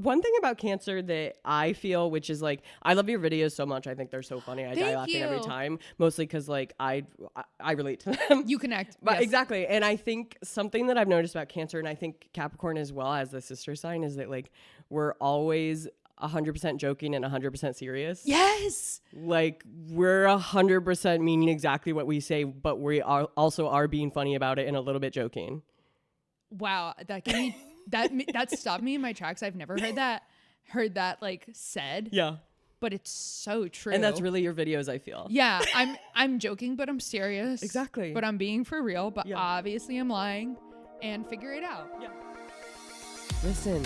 One thing about Cancer that I feel, which is like, I love your videos so much. I think they're so funny. I die laughing every time, mostly because like I relate to them. You connect. But yes. Exactly. And I think something that I've noticed about Cancer, and I think Capricorn as well as the sister sign, is that like we're always 100% joking and 100% serious. Yes. Like we're 100% meaning exactly what we say, but we are being funny about it and a little bit joking. Wow, that gave me that stopped me in my tracks. I've never heard that like said. Yeah. But it's so true. And that's really your videos, I feel. Yeah, I'm joking, but I'm serious. Exactly. But I'm being for real, but obviously I'm lying, and figure it out. Yeah. Listen,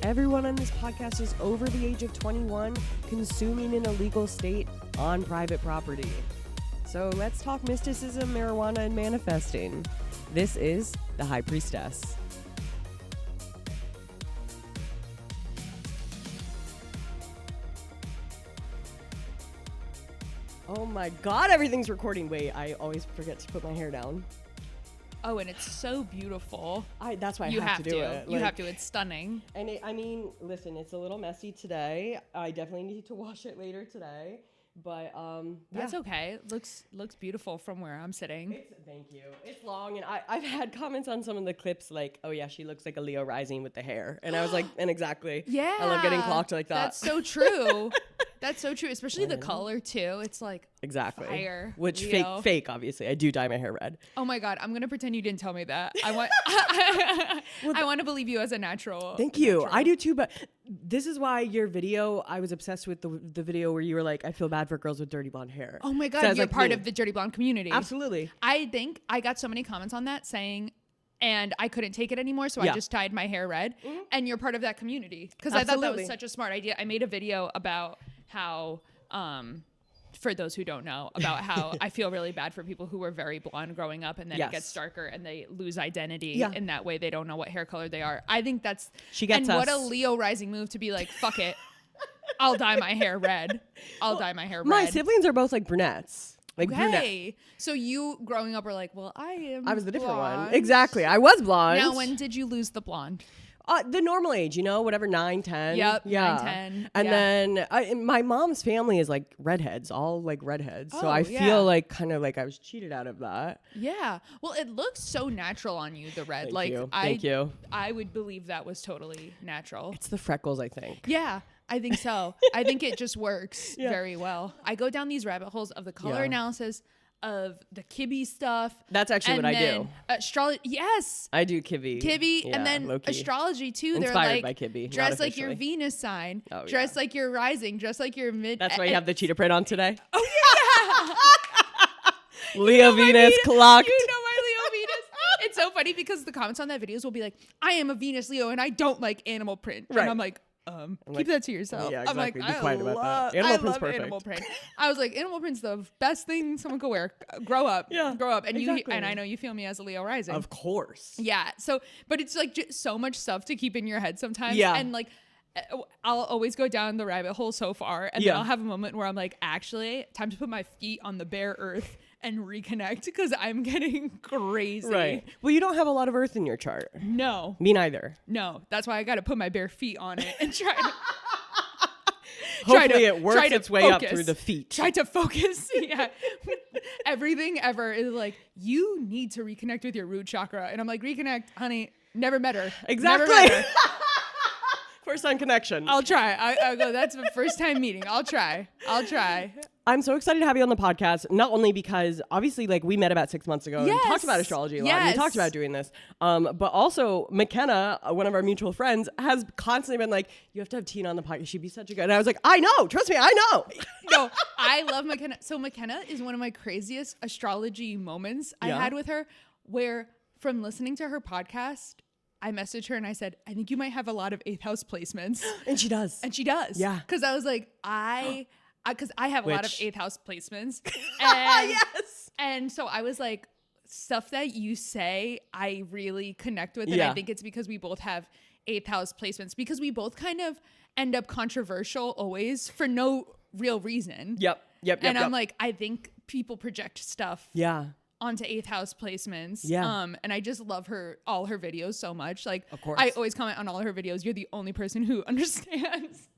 everyone on this podcast is over the age of 21, consuming in a legal state on private property. So let's talk mysticism, marijuana, and manifesting. This is the High Priestess. Oh my God, everything's recording. Wait, I always forget to put my hair down. Oh, and it's so beautiful. That's why I have to do it. You have to. It's stunning. And I mean, listen, it's a little messy today. I definitely need to wash it later today. But that's okay. Looks beautiful from where I'm sitting. Thank you. It's long, and I've had comments on some of the clips like, oh yeah, she looks like a Leo rising with the hair, and I was like, and exactly. Yeah, I love getting clocked like that. That's so true. That's so true, especially the color too. It's like exactly fire. Which Leo. fake, obviously. I do dye my hair red. Oh my God, I'm gonna pretend you didn't tell me that. I want I want to believe you as a natural. Thank you. I do too, but this is why your video, I was obsessed with the video where you were like, I feel bad for girls with dirty blonde hair. Oh my God, you're part of the dirty blonde community. Absolutely. I think I got so many comments on that saying, and I couldn't take it anymore, so I just dyed my hair red. Mm-hmm. And you're part of that community. Because I thought that was such a smart idea. I made a video about how, for those who don't know, about how I feel really bad for people who were very blonde growing up and then it gets darker and they lose identity in that way. They don't know what hair color they are. I think that's... What a Leo rising move to be like, fuck it. I'll dye my hair red. Dye my hair red. My siblings are both like brunettes. Like brunette. So you growing up were like, well, I was the different one. Exactly. I was blonde. Now, when did you lose the blonde? The normal age, whatever, 9, 10. Yep, yeah. 9, 10. And then my mom's family is like redheads, all like redheads. So I feel like kind of like I was cheated out of that. Yeah. Well, it looks so natural on you, the red. Thank you. I would believe that was totally natural. It's the freckles, I think. Yeah. I think so. I think it just works very well. I go down these rabbit holes of the color analysis, of the Kibbe stuff. That's actually what I do. Astrology, yes. I do Kibbe. And then astrology too. Inspired They're like, by Kibbe. Dress like your Venus sign. Oh, dress like your rising. Dress like your mid. That's why you have the cheetah print on today. Oh yeah. Leo Venus clocked. You know my Leo Venus. It's so funny because the comments on that videos will be like, I am a Venus Leo and I don't like animal print. Right. And I'm like, keep that to yourself. Yeah, exactly. I'm like, be quiet about that. Animal print's perfect. Animal print. I was like, animal print's the best thing someone could wear. Grow up. Yeah. Grow up. And and I know you feel me as a Leo rising. Of course. Yeah. So, but it's like just so much stuff to keep in your head sometimes. Yeah. And like, I'll always go down the rabbit hole so far. And then I'll have a moment where I'm like, actually, time to put my feet on the bare earth and reconnect because I'm getting crazy. Right. Well, you don't have a lot of earth in your chart. No. Me neither. No. That's why I got to put my bare feet on it and try to... Hopefully it works its way up through the feet. Try to focus. Yeah. Everything ever is like, you need to reconnect with your root chakra. And I'm like, reconnect, honey. Never met her. Exactly. Never met her. First time connection. I'll try. I'll go, that's the first time meeting. I'll try. I'm so excited to have you on the podcast, not only because obviously like we met about 6 months ago and talked about astrology a lot and we talked about doing this, but also McKenna, one of our mutual friends, has constantly been like, you have to have Tina on the podcast. She'd be such a good, and I was like, I know, trust me, I know. No, I love McKenna. So McKenna is one of my craziest astrology moments I had with her, where from listening to her podcast, I messaged her and I said, I think you might have a lot of 8th house placements. And she does. Yeah. Because I was like, because I have a lot of 8th house placements. And, yes. And so I was like, stuff that you say, I really connect with. And I think it's because we both have 8th house placements, because we both kind of end up controversial always for no real reason. Yep. And I'm like, I think people project stuff. Yeah. onto 8th house placements. Yeah. And I just love all her videos so much. Like, of course. I always comment on all her videos. You're the only person who understands.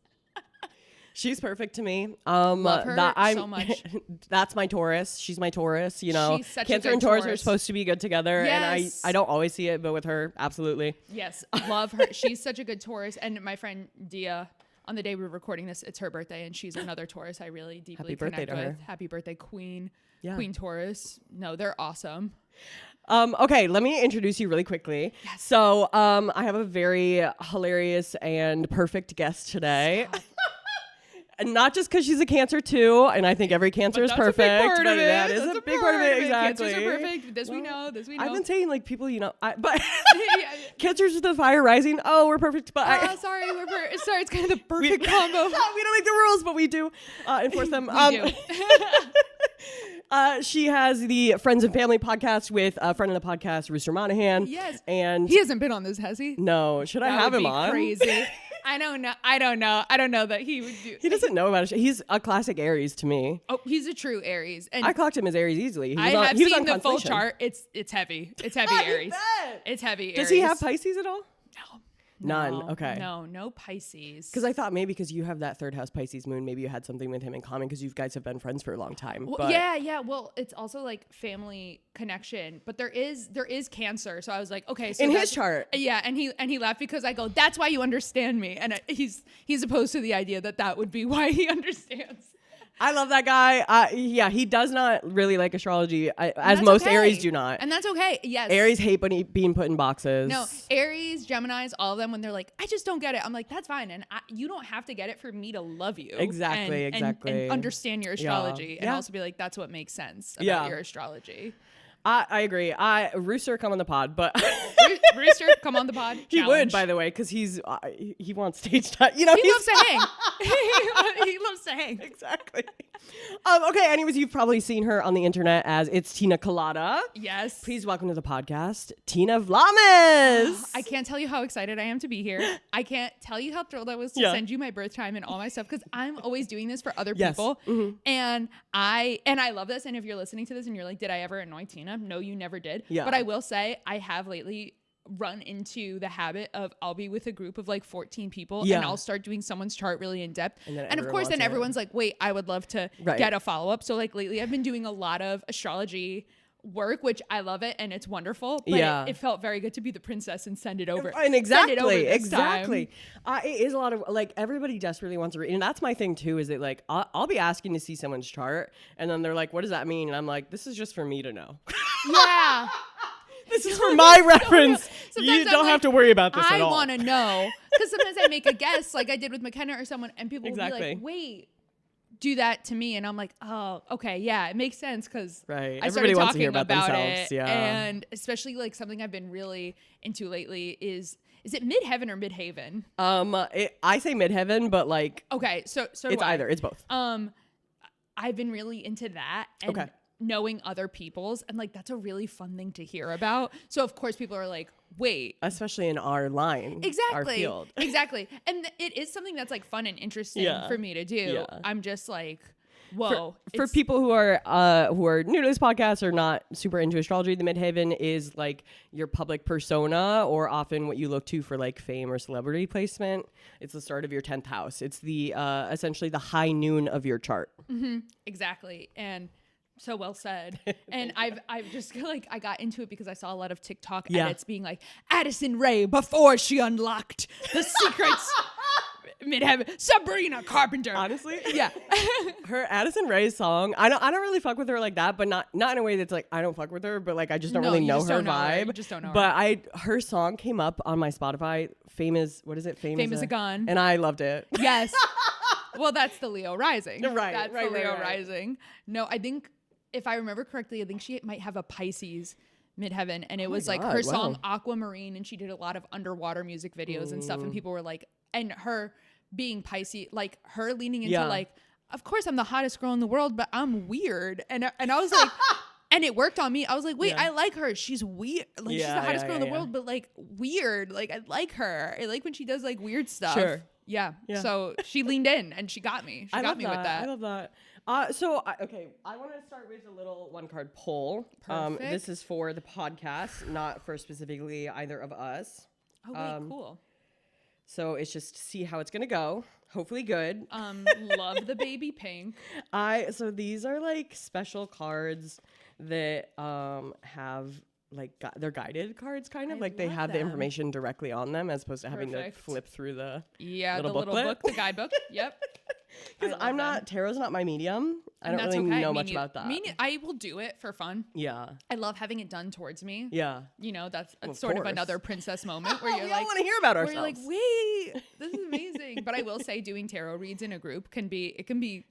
She's perfect to me. Love her so much. That's my Taurus. She's my Taurus, you know. She's such Cancer a good and Taurus Taurus. are supposed to be good together. Yes. And I don't always see it, but with her, absolutely. Yes. Love her. She's such a good Taurus. And my friend Dia, on the day we were recording this, it's her birthday, and she's another Taurus I really deeply connect with. Her. Happy birthday, Queen. Yeah. Queen Taurus. No, they're awesome. Okay, let me introduce you really quickly. Yes. So I have a very hilarious and perfect guest today. And not just because she's a Cancer too, and I think every Cancer is perfect. But that is a big part of it. Exactly. Cancers are perfect. This we know. I've been saying like people, you know, but Cancers with the fire rising. Oh, we're perfect. But sorry, sorry. It's kind of the perfect combo. We don't make the rules, but we do enforce them. We do. She has the Friends and Family podcast with a friend of the podcast, Rooster Monahan. Yes. And he hasn't been on this, has he? No. Should I have him on? Crazy. I don't know that he would do. He doesn't know about it. He's a classic Aries to me. Oh, he's a true Aries. And I clocked him as Aries easily. I have seen the full chart. It's heavy. It's heavy Aries. It's heavy Aries. Does he have Pisces at all? No. None. Okay. No Pisces. Because I thought maybe because you have that 3rd house Pisces moon, maybe you had something with him in common because you guys have been friends for a long time. Well, yeah. Well, it's also like family connection, but there is Cancer. So I was like, okay. So in his chart. Yeah, and he laughed because I go, that's why you understand me, and he's opposed to the idea that would be why he understands. I love that guy. Yeah, he does not really like astrology, as most Aries do not. And that's okay. Yes. Aries hate being put in boxes. No, Aries, Geminis, all of them, when they're like, I just don't get it. I'm like, that's fine. And you don't have to get it for me to love you. Exactly. And understand your astrology. And also be like, that's what makes sense about your astrology. I agree. Rooster, come on the pod, but Rooster, come on the pod. He would, by the way, because he wants stage time. You know, he loves to hang. He loves to hang. Exactly. Okay. Anyways, you've probably seen her on the internet as It's Tina Colada. Yes. Please welcome to the podcast, Tina Vlamis. I can't tell you how excited I am to be here. I can't tell you how thrilled I was to send you my birth time and all my stuff because I'm always doing this for other people, and I love this. And if you're listening to this and you're like, did I ever annoy Tina? No, you never did. Yeah. But I will say I have lately run into the habit of I'll be with a group of like 14 people and I'll start doing someone's chart really in depth. And of course then everyone's like, wait, I would love to get a follow-up. So like lately I've been doing a lot of astrology work, which I love it and it's wonderful. But it felt very good to be the princess and send it over. And exactly. It is a lot of like everybody desperately wants to read. And that's my thing too, is that like I'll be asking to see someone's chart and then they're like, what does that mean? And I'm like, this is just for me to know. Yeah. This is for my reference. You don't have to worry about this at all. I want to know. Because sometimes I make a guess like I did with McKenna or someone and people will be like, wait, do that to me. And I'm like, oh, okay. Yeah, it makes sense because I started talking about it. Yeah. And especially like something I've been really into lately is it Midheaven or Midhaven? I say Midheaven, but like. Okay. So it's either. It's both. I've been really into that. And knowing other people's and like that's a really fun thing to hear about. So of course people are like, wait, especially in our line, our field. Exactly. And it is something that's like fun and interesting for me to do. I'm just like, whoa. For people who are new to this podcast or not super into astrology, the Midheaven is like your public persona or often what you look to for like fame or celebrity placement. It's the start of your 10th house. It's the essentially the high noon of your chart. Mm-hmm. Exactly. And so well said. And I've just like, I got into it because I saw a lot of TikTok edits being like, Addison Rae before she unlocked the secrets. Midheaven, Sabrina Carpenter. Honestly, yeah. Her Addison Rae song, I don't really fuck with her like that, but not in a way that's like I don't fuck with her, but like I just don't really know her vibe. You just don't know her. But her song came up on my Spotify. Fame is a gun, and I loved it. Yes. Well, that's the Leo rising. Right. That's the Leo rising. No, I think if I remember correctly, I think she might have a Pisces Midheaven, and it was like her song Aquamarine, and she did a lot of underwater music videos and stuff, and people were like, and her being Pisces, like her leaning into like, of course I'm the hottest girl in the world, but I'm weird, and I was like, and it worked on me. I was like, wait, I like her. She's weird, like she's the hottest girl in the world, but like weird. Like I like her. I like when she does like weird stuff. Sure. Yeah. So she leaned in and she got me. She got me with that. I love that. Okay, I want to start with a little one card poll. Perfect. This is for the podcast, not for specifically either of us. Oh, wait, cool. So it's just to see how it's gonna go. Hopefully good. Love the baby pink. So these are like special cards that have like they're guided cards, kind of like they have the information directly on them, as opposed to having to flip through the little book, the guidebook. Yep. Because tarot's not my medium. I don't really know much about that. I will do it for fun. Yeah. I love having it done towards me. Yeah. You know, that's sort of another princess moment where you're like, want to hear about ourselves. Where you're like, wait, this is amazing. But I will say doing tarot reads in a group can be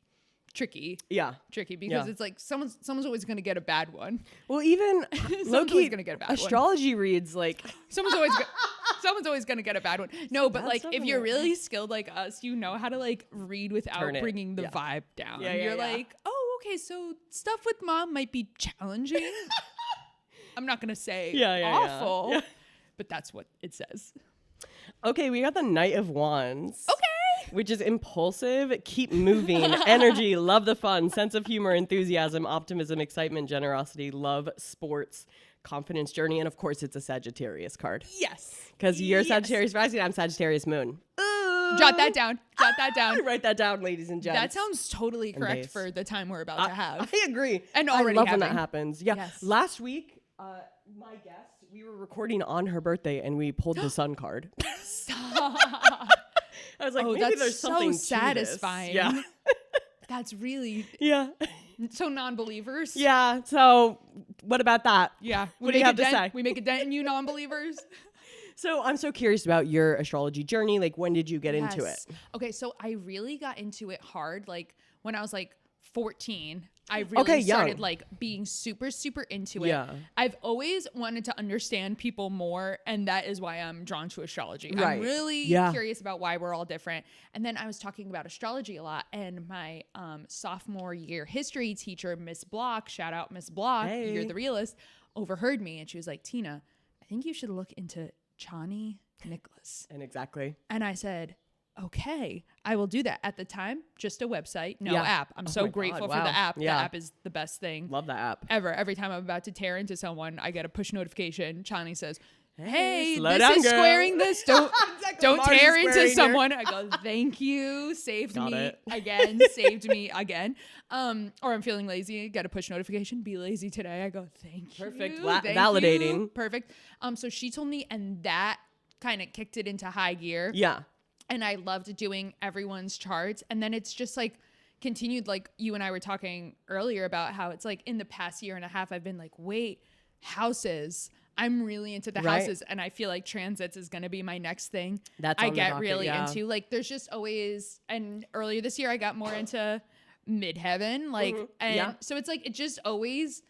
tricky. Yeah. Tricky because it's like someone's always going to get a bad one. Well, even someone's always going to get a bad astrology reads like someone's always going to get a bad one. No, but like if you're really skilled like us, you know how to like read without bringing the vibe down. You're like, "Oh, okay, so stuff with mom might be challenging." I'm not going to say awful, but that's what it says. Okay, we got the Knight of Wands. Okay. Which is impulsive, keep moving, energy, love the fun, sense of humor, enthusiasm, optimism, excitement, generosity, love, sports, confidence, journey, and of course it's a Sagittarius card. Yes. Because you're Sagittarius rising, I'm Sagittarius moon. Ooh. Jot that down. Write that down, ladies and gents. That sounds totally correct for the time we're about to have. I agree. And already I love when that happens. Yeah. Yes. Last week, my guest, we were recording on her birthday and we pulled the sun card. Stop. I was like, maybe there's something so satisfying. Yeah. That's really so non-believers. Yeah. So what about that? Yeah. What do you have to say? We make a dent in you non-believers. So I'm so curious about your astrology journey. Like, when did you get into it? Okay, so I really got into it hard. Like when I was like 14, I really started like being super, super into it. Yeah. I've always wanted to understand people more, and that is why I'm drawn to astrology. Right. I'm really curious about why we're all different. And then I was talking about astrology a lot, and my sophomore year history teacher, Miss Block, shout out Miss Block, you're the realist, overheard me, and she was like, Tina, I think you should look into Chani Nicholas. And I said, okay, I will do that. At the time, just a website, no app. I'm so grateful for the app. The app is the best thing. Love that app. Ever. Every time I'm about to tear into someone, I get a push notification. Chani says, hey, this is girl. Squaring this. Don't tear into someone. I go, thank you. Saved me again. Or I'm feeling lazy. Get a push notification. Be lazy today. I go, thank you. Perfect. Validating. You. Perfect. So she told me, and that kind of kicked it into high gear. Yeah. And I loved doing everyone's charts. And then it's just like continued, like you and I were talking earlier about how it's like in the past year and a half, I've been like, wait, houses. I'm really into the houses. And I feel like transits is going to be my next thing. I get really into. Like there's just always, and earlier this year I got more into Midheaven. Like, so it's like, it just always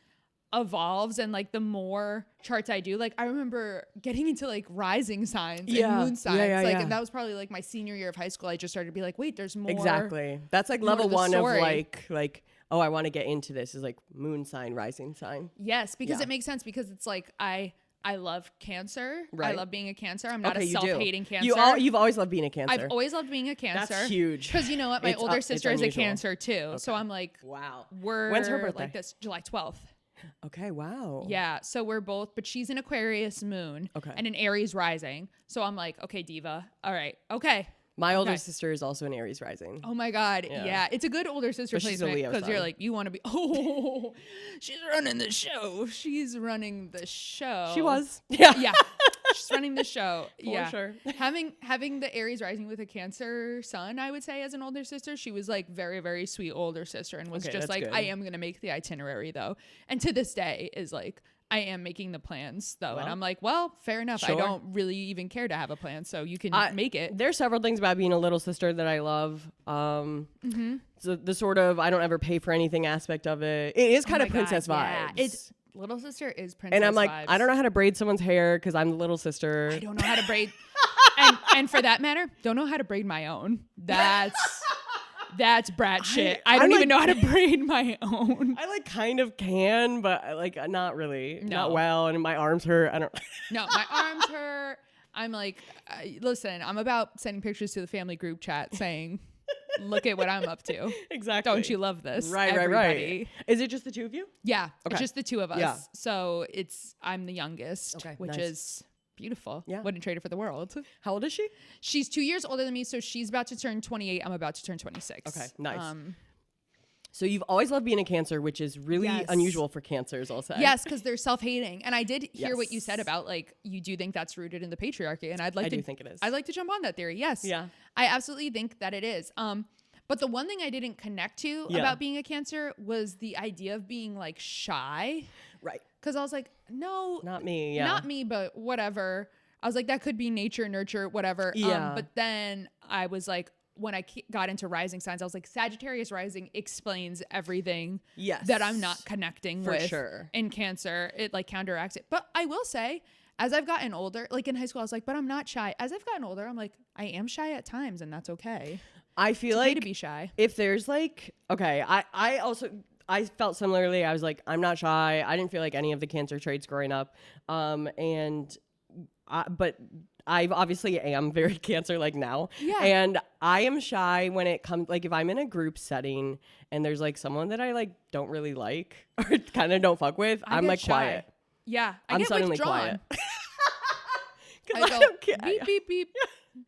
evolves, and like the more charts I do, like I remember getting into like rising signs and moon signs, and that was probably like my senior year of high school. I just started to be like, wait, there's more. Exactly. That's like level one of like oh, I want to get into this, is like moon sign, rising sign. Yes, because it makes sense, because it's like I love Cancer. Right. I love being a Cancer. I'm not a self-hating Cancer. You've always loved being a Cancer. I've always loved being a Cancer. That's huge. Because you know what? My older sister is a Cancer too. Okay. So I'm like, wow. When's her birthday? Like this, July 12th. Okay, wow. Yeah, so we're both, but she's an Aquarius moon and an Aries rising. So I'm like, okay, diva. All right, okay. My older sister is also an Aries rising. Oh my God. Yeah. It's a good older sister placement, because you're like, you want to be, she's running the show. She was. Yeah. She's running the show. For sure. Having the Aries rising with a Cancer sun, I would say, as an older sister, she was like very, very sweet older sister, and was just like, good. I am going to make the itinerary though. And to this day is like, I am making the plans though. And I'm like, well, fair enough. Sure. I don't really even care to have a plan, so you can make it. There's several things about being a little sister that I love. So the sort of, I don't ever pay for anything aspect of it. It is kind of princess vibes. Yeah. It's little sister is princess vibes. And I'm like, vibes. I don't know how to braid someone's hair because I'm the little sister. I don't know how to braid. and for that matter, don't know how to braid my own. That's brat shit. I don't even know how to braid my own. I like kind of can, but like not really. No. Not well. And my arms hurt. I don't. No, my arms hurt. I'm like, listen, I'm about sending pictures to the family group chat saying, look at what I'm up to. Exactly. Don't you love this? Right, everybody? Right. Is it just the two of you? Yeah. Okay. It's just the two of us. Yeah. So I'm the youngest, which nice. Is beautiful. Yeah. Wouldn't trade it for the world. How old is she? She's 2 years older than me. So she's about to turn 28. I'm about to turn 26. Okay. Nice. So you've always loved being a Cancer, which is really unusual for Cancers, I'll say. Yes, because they're self-hating. And I did hear what you said about, like, you do think that's rooted in the patriarchy. And I do think it is. I'd like to jump on that theory. Yes. Yeah. I absolutely think that it is. But the one thing I didn't connect to about being a Cancer was the idea of being, like, shy. Right. Because I was like, no. Not me, yeah. Not me, but whatever. I was like, that could be nature, nurture, whatever. Yeah. But then I was like, when I got into rising signs, I was like, Sagittarius rising explains everything that I'm not connecting with in Cancer. It like counteracts it. But I will say, as I've gotten older, like in high school, I was like, but I'm not shy. As I've gotten older, I'm like, I am shy at times, and that's okay. I feel like to be shy. If there's like, okay, I felt similarly. I was like, I'm not shy. I didn't feel like any of the Cancer traits growing up. But I obviously am very Cancer like now. Yeah. And I am shy when it comes, like if I'm in a group setting and there's like someone that I like don't really like or kind of don't fuck with, I'm like shy. Quiet. Yeah. I'm suddenly quiet. I go, beep, beep, beep.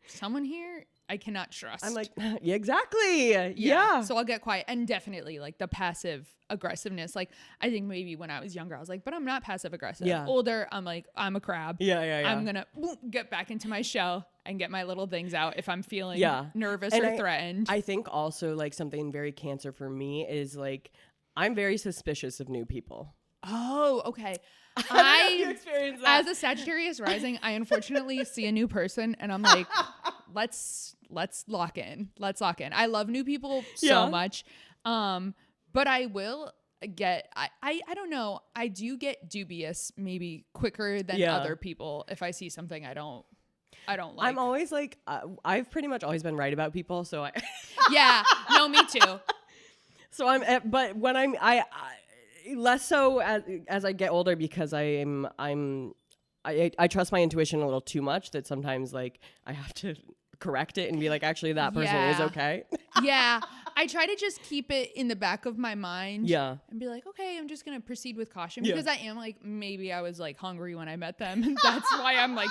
Someone here I cannot trust. I'm like, yeah, exactly. Yeah. So I'll get quiet. And definitely like the passive aggressiveness. Like I think maybe when I was younger, I was like, but I'm not passive aggressive. Yeah. Older, I'm like, I'm a crab. Yeah. I'm going to get back into my shell and get my little things out if I'm feeling nervous or threatened. I think also like something very Cancer for me is like, I'm very suspicious of new people. Oh, okay. You experienced that. As a Sagittarius rising, I unfortunately see a new person and I'm like, let's lock in. Let's lock in. I love new people so much. But I will get, I don't know. I do get dubious maybe quicker than other people if I see something I don't like. I'm always like, I've pretty much always been right about people. So yeah, no, me too. So but when I less so as I get older because I trust my intuition a little too much that sometimes like I have to correct it and be like, actually that person is okay. Yeah. I try to just keep it in the back of my mind. Yeah. And be like, okay, I'm just going to proceed with caution because I am like, maybe I was like hungry when I met them. And that's why I'm like,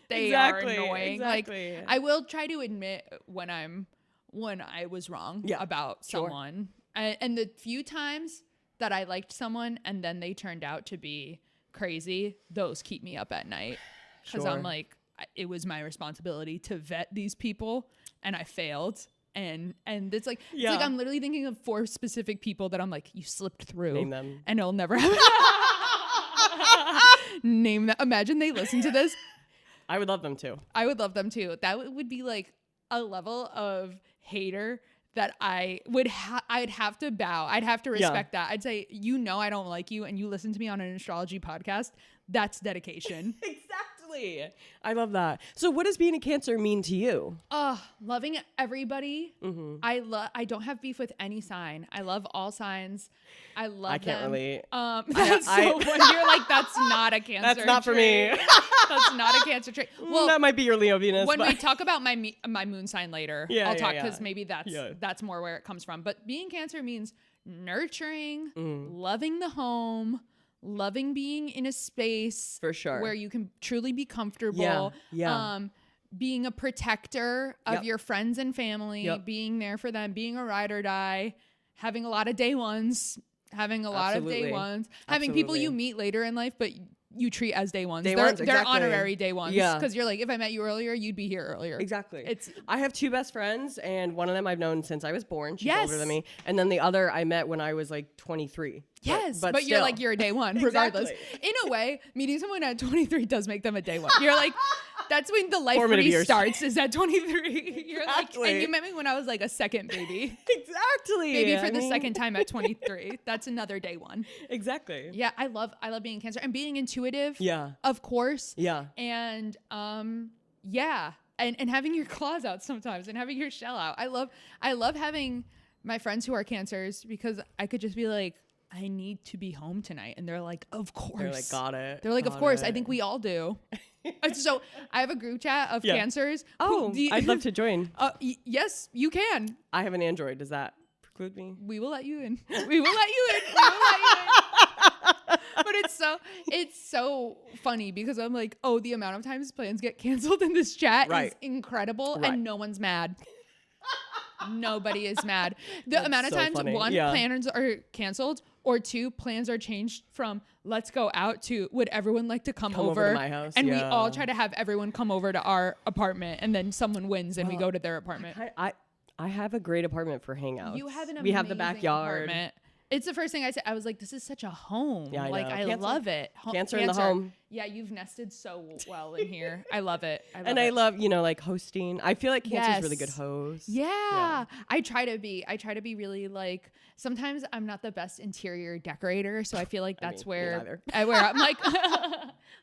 they are annoying. Exactly. Like I will try to admit when I was wrong about someone. And the few times that I liked someone and then they turned out to be crazy, those keep me up at night because I'm like, it was my responsibility to vet these people and I failed. And it's like, it's like I'm literally thinking of 4 specific people that I'm like, you slipped through. Name them. And it'll never happen. Name them. Imagine they listen to this. I would love them too. I would love them too. That would be like a level of hater that I'd have to bow. I'd have to respect that. I'd say, I don't like you and you listen to me on an astrology podcast. That's dedication. Exactly. I love that. So what does being a Cancer mean to you? Loving everybody. Mm-hmm. I don't have beef with any sign. I love all signs. I love them. I can't relate. That's so funny. You're like, that's not a Cancer That's not for me. That's not a Cancer trait. Well, that might be your Leo Venus. When we talk about my moon sign later, I'll talk because maybe that's more where it comes from. But being Cancer means nurturing, loving the home, loving being in a space for sure where you can truly be comfortable. Being a protector of your friends and family, being there for them, being a ride or die, having a lot of day ones, having people you meet later in life, but you treat as day ones. They're honorary day ones. Yeah. Because you're like, if I met you earlier, you'd be here earlier. Exactly. I have 2 best friends, and one of them I've known since I was born. She's older than me. And then the other I met when I was like 23. Yes. But you're like, you're a day one, regardless. In a way, meeting someone at 23 does make them a day one. You're like, that's when the life restarts is at 23. You're like, and you met me when I was like a second baby. Exactly. Maybe for the second time at 23. That's another day one. Exactly. Yeah, I love being Cancer and being intuitive. Yeah. Of course. Yeah. And and having your claws out sometimes and having your shell out. I love having my friends who are Cancers because I could just be like, I need to be home tonight. And they're like, of course. They're like, got it. They're like, of course. I think we all do. So I have a group chat of Cancers. Oh, I'd love to join. Yes, you can. I have an Android. Does that preclude me? We will let you in. We will let you in. We will let you in. But it's so funny because I'm like, oh, the amount of times plans get canceled in this chat is incredible, and no one's mad. Nobody is mad. The amount of times plans are canceled, or 2 plans are changed from let's go out to would everyone like to come over to my house, and we all try to have everyone come over to our apartment, and then someone wins and we go to their apartment. I have a great apartment for hangouts. You have an amazing we have the backyard. Apartment. It's the first thing I said. I was like, this is such a home. Yeah, I love it. Cancer in the home. Yeah, you've nested so well in here. I love it. I love, like hosting. I feel like Cancer's really good host. Yeah. I try to be really like, sometimes I'm not the best interior decorator. So I feel like that's where I'm like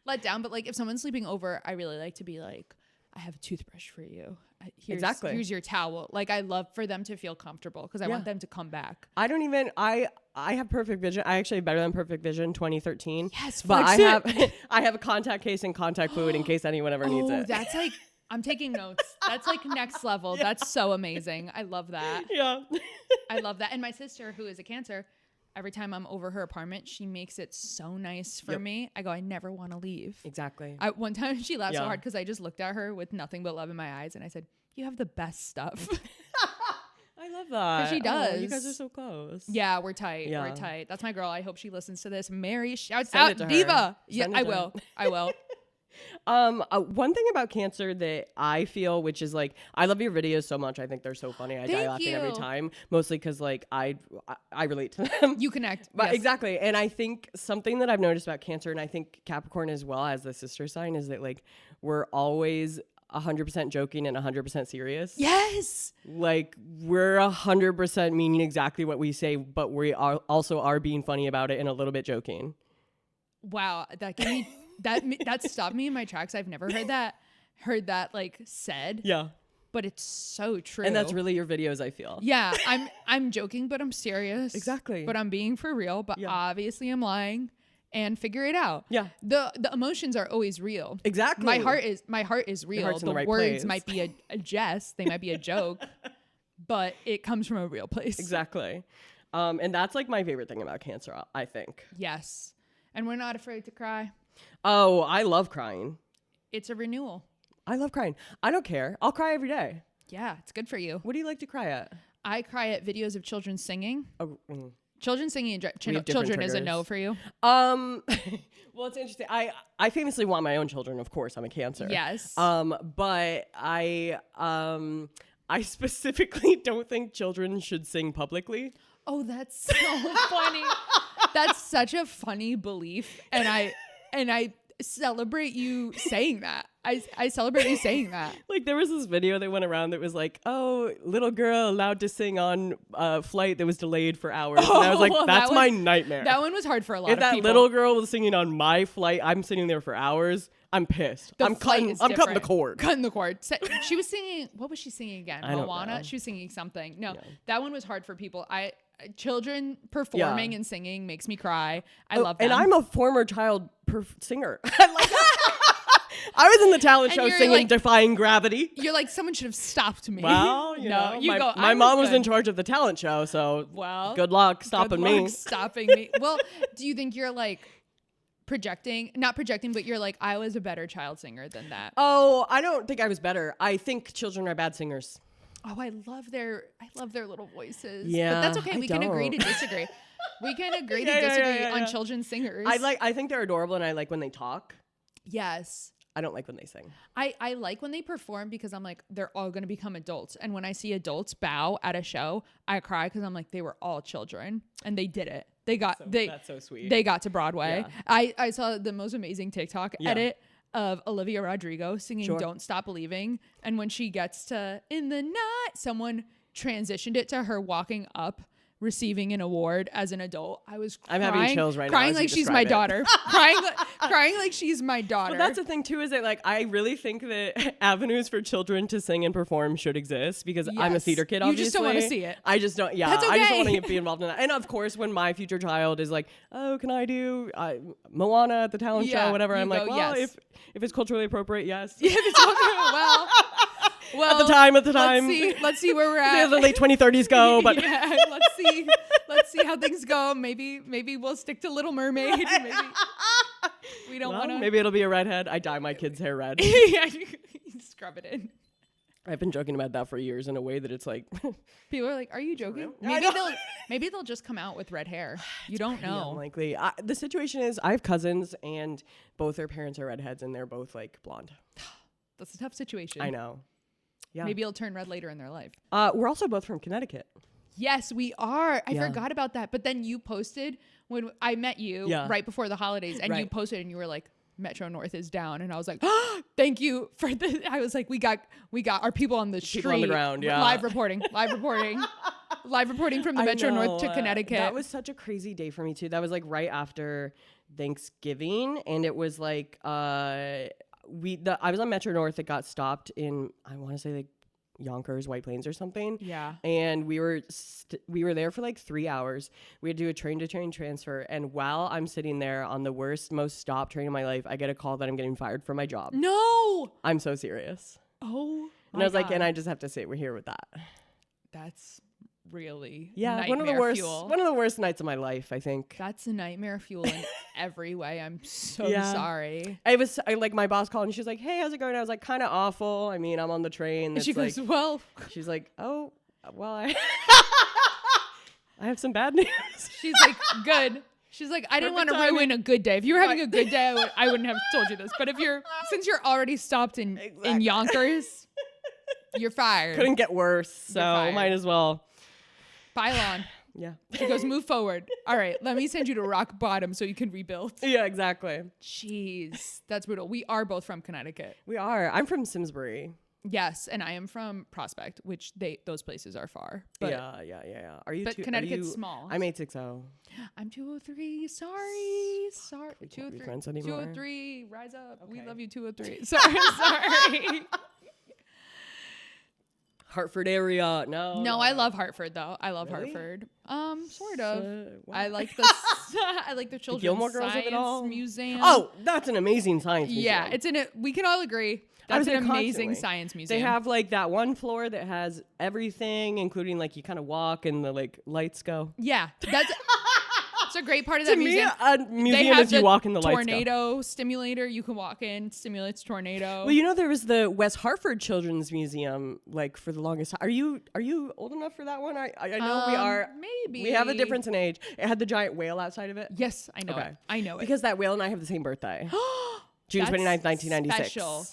let down. But like if someone's sleeping over, I really like to be like, I have a toothbrush for you. Here's your towel. Like I love for them to feel comfortable because I want them to come back. I have perfect vision. I actually have better than perfect vision 2013. Yes, but I have a contact case and contact fluid in case anyone ever needs it. That's like, I'm taking notes. That's like next level. Yeah. That's so amazing. I love that. Yeah. I love that. And my sister, who is a Cancer, every time I'm over her apartment, she makes it so nice for me. I go, I never want to leave. Exactly. One time she laughed so hard because I just looked at her with nothing but love in my eyes. And I said, you have the best stuff. I love that. She does. Oh, you guys are so close. Yeah, we're tight. Yeah. We're tight. That's my girl. I hope she listens to this. Mary, shouts Send out it to Diva. Her. Yeah, I will. One thing about Cancer that I feel, which is like, I love your videos so much. I think they're so funny. I die laughing every time, mostly because like I relate to them. You connect. But exactly. And I think something that I've noticed about Cancer, and I think Capricorn as well as the sister sign, is that like we're always 100% joking and 100% serious. Yes. Like we're 100% meaning exactly what we say, but we are being funny about it and a little bit joking. Wow, that gave me that stopped me in my tracks. I've never heard that like said. Yeah. But it's so true. And that's really your videos, I feel. Yeah, I'm joking, but I'm serious. Exactly. But I'm being for real, but obviously I'm lying. And figure it out. Yeah. The emotions are always real. Exactly. My heart is real. The right words place. Might be a jest. They might be a joke, but it comes from a real place. Exactly. And that's like my favorite thing about Cancer, I think. Yes. And we're not afraid to cry. Oh, I love crying. It's a renewal. I love crying. I don't care. I'll cry every day. Yeah, it's good for you. What do you like to cry at? I cry at videos of children singing. Children singing and children triggers. Is a no for you. Well, it's interesting. I famously want my own children, of course. I'm a Cancer. Yes. But I specifically don't think children should sing publicly. Oh, that's so funny. That's such a funny belief, and I celebrate you saying that. I celebrate you saying that. Like there was this video that went around that was like, oh, little girl allowed to sing on a flight that was delayed for hours. And I was like, that's my nightmare. That one was hard for a lot of people. If that little girl was singing on my flight, I'm sitting there for hours. I'm pissed. I'm cutting the cord. Cutting the cord. She was singing, what was she singing again? Moana? She was singing something. No, that one was hard for people. Children performing and singing makes me cry. I love them. And I'm a former child singer. I like that. I was in the talent show singing like, Defying Gravity. You're like, someone should have stopped me. Well, my mom was in charge of the talent show, so good luck stopping me. Well, do you think you're like not projecting, but you're like, I was a better child singer than that? Oh, I don't think I was better. I think children are bad singers. Oh, I love their little voices. Yeah, but that's okay. We can agree to disagree. We can agree to disagree on children's singers. I think they're adorable, and I like when they talk. Yes. I don't like when they sing. I like when they perform because I'm like, they're all going to become adults. And when I see adults bow at a show, I cry because I'm like, they were all children and they did it. That's so sweet. They got to Broadway. Yeah. I saw the most amazing TikTok edit of Olivia Rodrigo singing Don't Stop Believing. And when she gets to In the Night, someone transitioned it to her walking up receiving an award as an adult, I was crying, I'm having chills right now. Crying like she's my daughter. crying like she's my daughter. But that's the thing too, is that like I really think that avenues for children to sing and perform should exist, because I'm a theater kid, obviously. You just don't want to see it. I just don't, That's okay. I just don't want to be involved in that. And of course, when my future child is like, oh, can I do Moana at the talent show, whatever, I'm like, well, yes. if it's culturally appropriate, yes. If it's culturally, well, at the time. Let's see where we're at. The late 2030s go, but yeah, let's see how things go. Maybe we'll stick to Little Mermaid. Maybe we don't want to. Maybe it'll be a redhead. I dye my kid's hair red. Yeah, you scrub it in. I've been joking about that for years in a way that it's like people are like, "Are you joking?" Maybe they'll just come out with red hair. You don't know. Unlikely. The situation is, I have cousins and both their parents are redheads and they're both like blonde. That's a tough situation. I know. Yeah. Maybe it'll turn red later in their life. We're also both from Connecticut. Yes, we are. I forgot about that. But then you posted when I met you right before the holidays, and you posted and you were like, Metro North is down, and I was like, oh, thank you for the. I was like, we got our people on the street, on the ground, live reporting from the Metro North to Connecticut. That was such a crazy day for me too. That was like right after Thanksgiving, and it was like I was on Metro North. It got stopped in, I want to say like Yonkers, White Plains or something. Yeah. And we were there for like 3 hours. We had to do a train to train transfer. And while I'm sitting there on the worst, most stopped train in my life, I get a call that I'm getting fired from my job. No. I'm so serious. Oh. And I was like, and I just have to say we're here with that. That's really one of the worst nights of my life, I think. That's a nightmare fuel in every way. I'm so sorry. Like my boss called and she was like, hey, how's it going? I was like, kind of awful. I mean, I'm on the train. And she goes, well, she's like, oh, well, I have some bad news. She's like, good. She's like, I didn't want to ruin a good day. If you were having a good day, I wouldn't have told you this. But since you're already stopped in Yonkers, you're fired. Couldn't get worse. So might as well. Pile on. Yeah. She goes, move forward. All right, let me send you to rock bottom so you can rebuild. Yeah, exactly. Jeez, that's brutal. We are both from Connecticut. We are. I'm from Simsbury. Yes, and I am from Prospect, which those places are far. But yeah. Are you? But Connecticut's small. I'm 860. I'm 203. Sorry. 203. Friends anymore. 203. Rise up. Okay. We love you, 203. Sorry. Hartford area. No, I love Hartford though. I love Hartford. Sort of. Wow. I like the Children's Gilmore Girls Science of it all? Museum. Oh, that's an amazing science museum. Yeah, we can all agree that's an amazing science museum. They have like that one floor that has everything, including like you kind of walk and the like lights go. Yeah, that's it's a great part of that museum. A museum as you walk in the lights go. Tornado stimulator. You can walk in, stimulates tornado. Well, there was the West Hartford Children's Museum like for the longest time. Are you old enough for that one? I know we are. Maybe. We have a difference in age. It had the giant whale outside of it. Yes, I know it. I know it. Because that whale and I have the same birthday. June 29th, 1996. Special.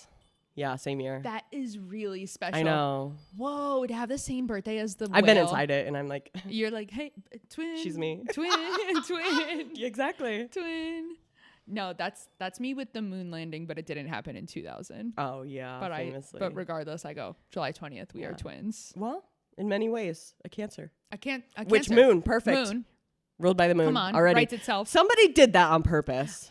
Yeah, same year. That is really special. I know. Whoa, to have the same birthday as the whale. I've been inside it, and I'm like... You're like, hey, twin. She's me. Twin. Yeah, exactly. Twin. No, that's me with the moon landing, but it didn't happen in 2000. Oh, yeah, famously. But regardless, I go, July 20th, we are twins. Well, in many ways, a Cancer. Which moon? Perfect. Moon. Ruled by the moon. Come on, already. writes itself. Somebody did that on purpose.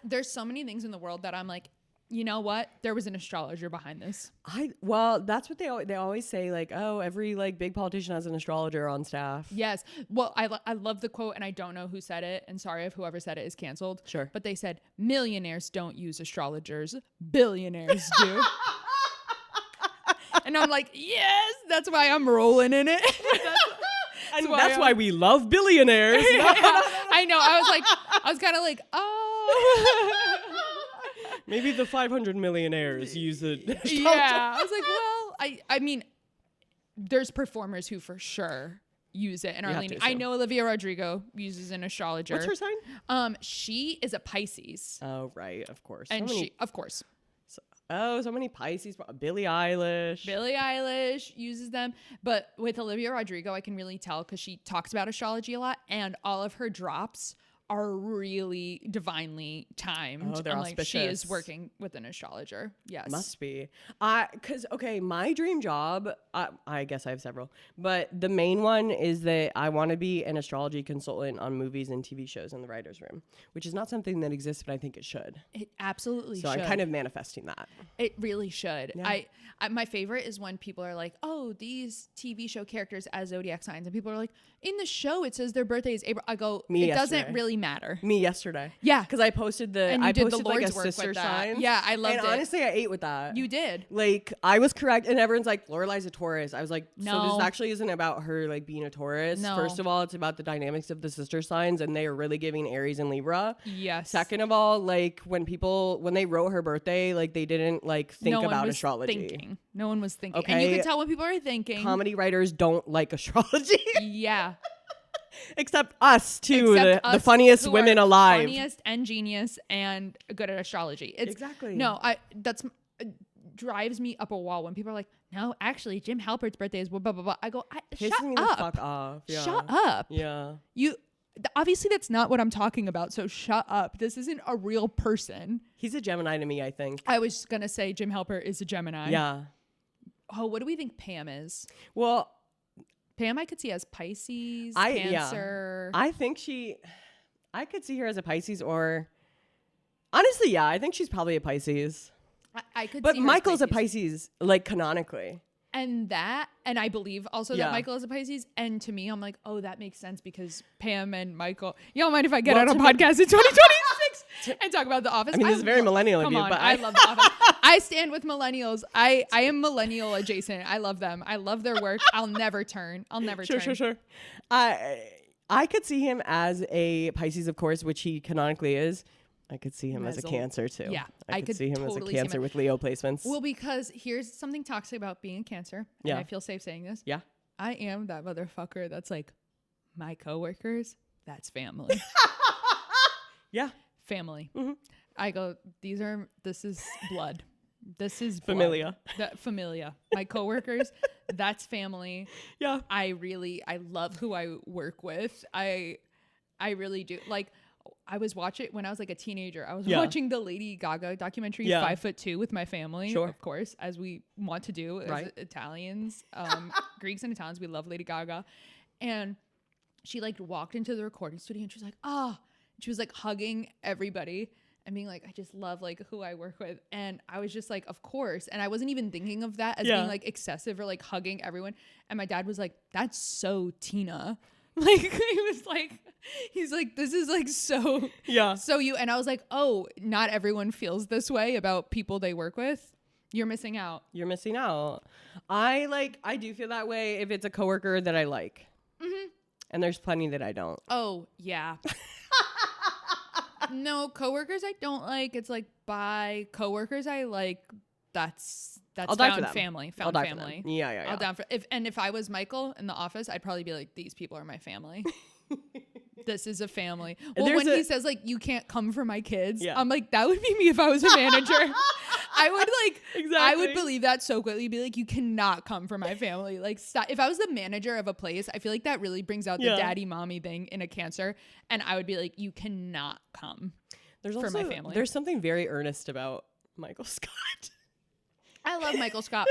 There's so many things in the world that I'm like, you know what? There was an astrologer behind this. That's what they always say. Like, oh, every like big politician has an astrologer on staff. Yes. Well, I love the quote, and I don't know who said it. And sorry if whoever said it is canceled. Sure. But they said millionaires don't use astrologers, billionaires do. And I'm like, yes, that's why I'm rolling in it. That's why we love billionaires. I know. I was kind of like, oh. Maybe the 500 millionaires use it. Yeah. I was like, well, I mean, there's performers who for sure use it and are leaning. I know Olivia Rodrigo uses an astrologer. What's her sign? She is a Pisces. Oh, right. Of course. And of course. So many Pisces. Billie Eilish uses them. But with Olivia Rodrigo, I can really tell because she talks about astrology a lot, and all of her drops are really divinely timed. Oh, they're auspicious. She is working with an astrologer. Yes. Must be. Okay, my dream job, I guess I have several, but the main one is that I want to be an astrology consultant on movies and TV shows in the writer's room, which is not something that exists, but I think it should. It absolutely should. So I'm kind of manifesting that. It really should. Yeah. My favorite is when people are like, oh, these TV show characters as zodiac signs. And people are like, in the show, it says their birthday is April. I go, it doesn't really matter. Me yesterday. Yeah. Because I posted the Lord's like a sister work with sign. That. Yeah, I loved it. And honestly, I ate with that. You did. Like, I was correct. And everyone's like, Lorelai's a Taurus. I was like, no. So this actually isn't about her like being a Taurus. No. First of all, it's about the dynamics of the sister signs. And they are really giving Aries and Libra. Yes. Second of all, like when they wrote her birthday, like they didn't like think about astrology. No one was thinking. Okay. And you could tell when people are thinking. Comedy writers don't like astrology. Yeah. Except us, too. The funniest women alive. Funniest and genius and good at astrology. Exactly. No, that's drives me up a wall when people are like, no, actually, Jim Halpert's birthday is blah, blah, blah, blah. I go, shut me up. The fuck off. Yeah. Shut up. Yeah. Obviously, that's not what I'm talking about, so shut up. This isn't a real person. He's a Gemini to me, I think. I was going to say Jim Halpert is a Gemini. Yeah. Oh, what do we think Pam is? Well, Pam I could see as Pisces, Cancer. Yeah. I think I could see her as a Pisces or... Honestly, yeah, I think she's probably a Pisces. I could but see her Michael's as a Pisces, like canonically. And I believe also that Michael is a Pisces. And to me, I'm like, oh, that makes sense because Pam and Michael. You don't mind if I get on a podcast in 2026 and talk about The Office? I mean, this is very millennial of you, but I love The Office. I stand with millennials. I am millennial adjacent. I love them. I love their work. I'll never turn. Sure. I could see him as a Pisces, of course, which he canonically is. I could see him as a Cancer too. Yeah, I could see him totally as a Cancer with Leo placements. Well, because here's something toxic about being a Cancer. And I feel safe saying this. Yeah. I am that motherfucker that's like, my coworkers, that's family. Yeah. Family. Mm-hmm. I go, this is blood. This is familia. Familia. My coworkers, that's family. Yeah. I love who I work with. I really do. Like, I was watching when I was like a teenager. I was watching the Lady Gaga documentary, 5'2", with my family, of course, as we want to do as Italians, Greeks and Italians. We love Lady Gaga, and she like walked into the recording studio and she was like, "Ah," she was like hugging everybody and being like, "I just love like who I work with," and I was just like, "Of course," and I wasn't even thinking of that as being like excessive or like hugging everyone. And my dad was like, "That's so Tina." Like he's like, this is like so you. And I was like, oh, not everyone feels this way about people they work with. You're missing out. I do feel that way if it's a coworker that I like. Mm-hmm. And there's plenty that I don't. Oh, yeah. No, coworkers I don't like. It's like by coworkers I like. That's found family. Found family. Yeah. I'll down for if I was Michael in The Office, I'd probably be like, these people are my family. This is a family. Well, when he says like, you can't come for my kids, I'm like, that would be me if I was a manager. I would like, exactly. I would believe that so quickly. Be like, you cannot come for my family. Like, stop. If I was the manager of a place, I feel like that really brings out the daddy mommy thing in a Cancer, and I would be like, you cannot come for my family. There's something very earnest about Michael Scott. I love Michael Scott.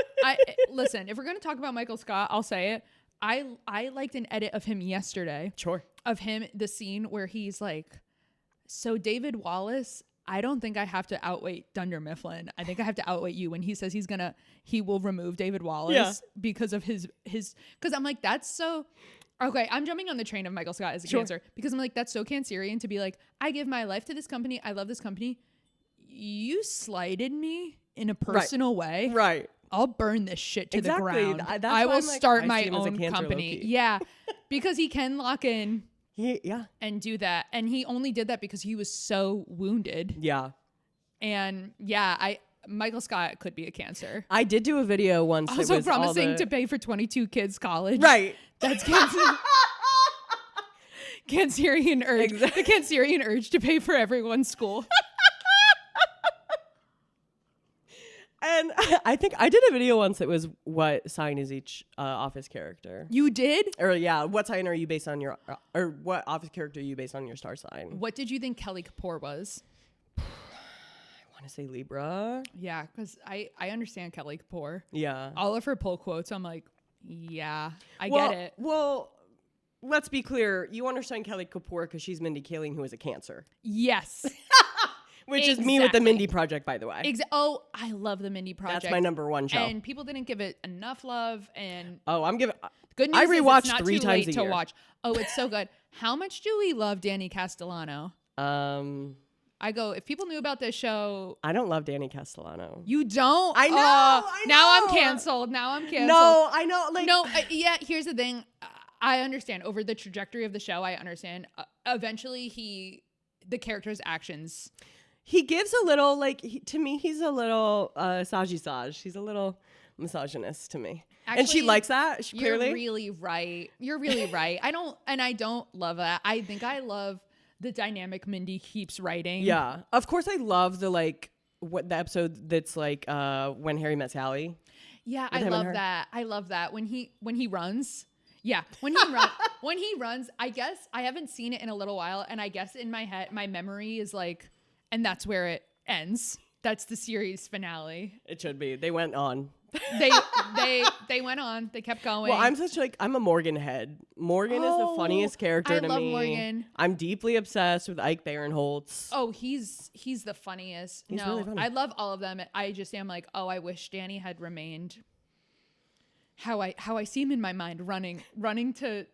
Listen, if we're going to talk about Michael Scott, I'll say it. I liked an edit of him yesterday. Sure. Of him, the scene where he's like, so David Wallace, I don't think I have to outweight Dunder Mifflin. I think I have to outweight you when he says he will remove David Wallace because of his, because I'm like, that's so, okay, I'm jumping on the train of Michael Scott as a Cancer because I'm like, that's so Cancerian to be like, I give my life to this company. I love this company. You slighted me in a personal way. Right. I'll burn this shit to the ground. I will start my own company. Yeah. Because he can lock in and do that. And he only did that because he was so wounded. Yeah. And Michael Scott could be a Cancer. I did do a video once. Also promising to pay for 22 kids' college. Right. That's Cancer. Cancerian urge. Exactly. The Cancerian urge to pay for everyone's school. then I think I did a video once that was what sign is each office character. You did? Or yeah, what sign are you based on your, or what office character are you based on your star sign? What did you think Kelly Kapoor was? I want to say Libra. Yeah, because I understand Kelly Kapoor. Yeah. All of her pull quotes, I'm like, yeah, I get it. Well, let's be clear. You understand Kelly Kapoor because she's Mindy Kaling, who is a Cancer. Yes. Which is me with the Mindy Project, by the way. Oh, I love the Mindy Project. That's my number one show. And people didn't give it enough love. And I'm giving. Good news I rewatched is it's not 3 too times late a year to watch. Oh, it's so good. How much do we love Danny Castellano? I go, if people knew about this show. I don't love Danny Castellano. You don't? I know. I know. Now I'm canceled. No, I know. Like, no, yeah, here's the thing. I understand over the trajectory of the show. I understand. Eventually, the character's actions. He gives a little, like, to me, he's a little Saj. He's a little misogynist to me. Actually, and she likes that, clearly. You're really right. I don't love that. I think I love the dynamic Mindy keeps writing. Yeah. Of course, I love the episode that's like when Harry met Sally. Yeah, I love that. I love that. When he runs. Yeah, when he runs, I guess I haven't seen it in a little while, and I guess in my head, my memory is like, and that's where it ends. That's the series finale. It should be. They went on. They went on. They kept going. Well, I'm a Morgan head. Morgan is the funniest character to me. I love Morgan. I'm deeply obsessed with Ike Barinholtz. Oh, he's the funniest. He's really funny. I love all of them. I just am like, oh, I wish Danny had remained. How I see him in my mind running to,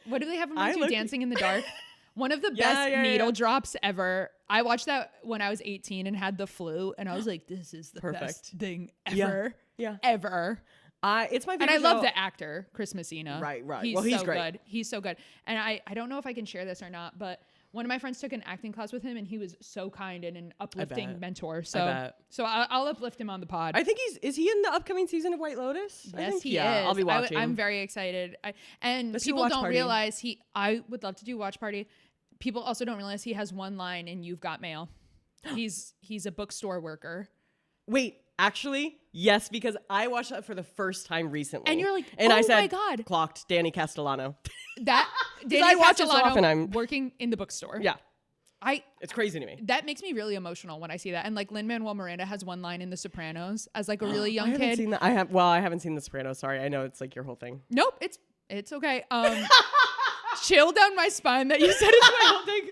what do they have him do? Dancing in the Dark. One of the best needle drops ever. I watched that when I was 18 and had the flu, and I was like, this is the best thing ever. Yeah. Ever. It's my favorite. And I love the actor, Chris Messina. Right. He's so great. Good. He's so good. And I don't know if I can share this or not, but one of my friends took an acting class with him, and he was so kind and an uplifting mentor. So I'll uplift him on the pod. I think is he in the upcoming season of White Lotus? Yes, he is. I'll be watching. I'm very excited. People don't realize I would love to do watch party. People also don't realize he has one line in You've Got Mail. He's a bookstore worker. Wait, actually, yes, because I watched that for the first time recently. And you're like, and oh I said, my God. Clocked Danny Castellano. That Danny I watch it so Castellano often. I'm working in the bookstore. Yeah. It's crazy to me. That makes me really emotional when I see that. And like Lin-Manuel Miranda has one line in The Sopranos as like a really young kid. I haven't seen that. I haven't seen The Sopranos. Sorry. I know it's like your whole thing. Nope. It's okay. Chill down my spine that you said it's my whole thing.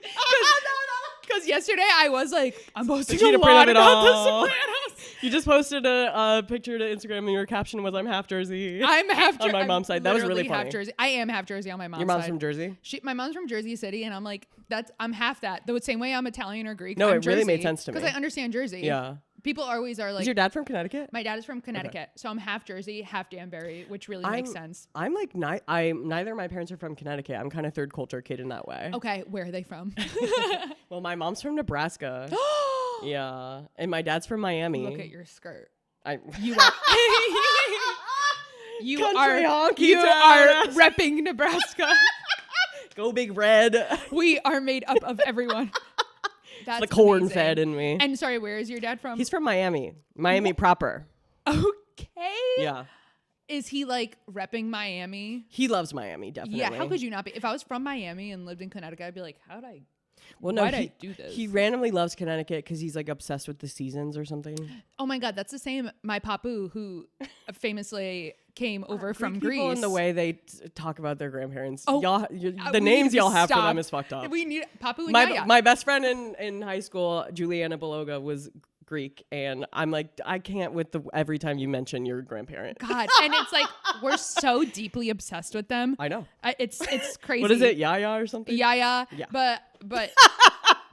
Because yesterday I was like, I'm posting a lot about The Sopranos. You just posted a picture to Instagram and your caption was, I'm half Jersey. I'm half Jersey. On my mom's side. That was really funny. Half Jersey. I am half Jersey on my mom's side. Your mom's from Jersey? My mom's from Jersey City, and I'm like, I'm half that. The same way I'm Italian or Greek. No, I'm it really made sense to me. Because I understand Jersey. Yeah. People always are like... Is your dad from Connecticut? My dad is from Connecticut. Okay. So I'm half Jersey, half Danbury, which really makes sense. I'm like, neither of my parents are from Connecticut. I'm kind of third culture kid in that way. Okay, where are they from? Well, my mom's from Nebraska. Yeah. And my dad's from Miami. Look at your skirt. You are repping Nebraska. Go Big Red. We are made up of everyone. That's the corn fed in me. And sorry, where is your dad from? He's from Miami. Miami proper. Okay. Yeah. Is he like repping Miami? He loves Miami, definitely. Yeah, how could you not be? If I was from Miami and lived in Connecticut, I'd be like, why'd I do this? He randomly loves Connecticut because he's like obsessed with the seasons or something. Oh my God, that's the same. My papu, who famously came over from Greece. People in the way they talk about their grandparents. Y'all, the names y'all have for them is fucked up. We need papu and Yaya. My best friend in high school, Juliana Beloga, was Greek, and I'm like, I can't with every time you mention your grandparent. God, and it's like we're so deeply obsessed with them. I know. It's crazy. What is it, Yaya or something? Yaya. Yeah. But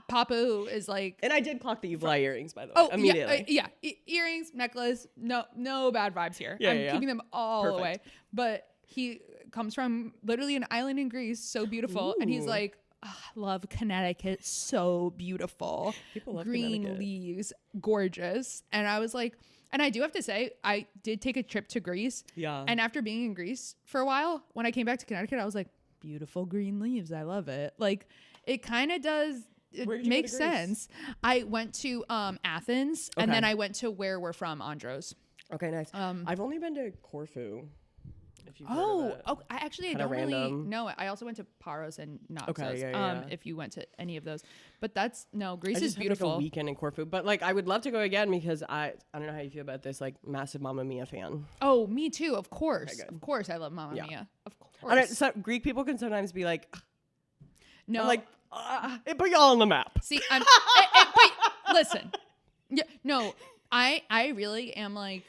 Papu is like. And I did clock the Evil earrings, by the way. Immediately. Yeah. Earrings, necklace. No bad vibes here. I'm keeping them all away. But he comes from literally an island in Greece, so beautiful, and he's like, love Connecticut, so beautiful. People love green leaves, gorgeous. And I was like, and I do have to say, I did take a trip to Greece. Yeah. And after being in Greece for a while, when I came back to Connecticut, I was like, beautiful green leaves. I love it. Like, it kind of does. It makes sense. I went to Athens, and then I went to where we're from, Andros. Okay, nice. I've only been to Corfu. If you've heard of it. I don't really know it. I also went to Paros and Naxos. Okay, if you went to any of those, but Greece is beautiful. Like a weekend in Corfu, but like I would love to go again because I don't know how you feel about this, like massive Mamma Mia fan. Oh, me too. Of course, I love Mamma Mia. Of course. So Greek people can sometimes be like, no, I'm like it put y'all on the map. See, I'm. Listen, yeah, no, I really am like,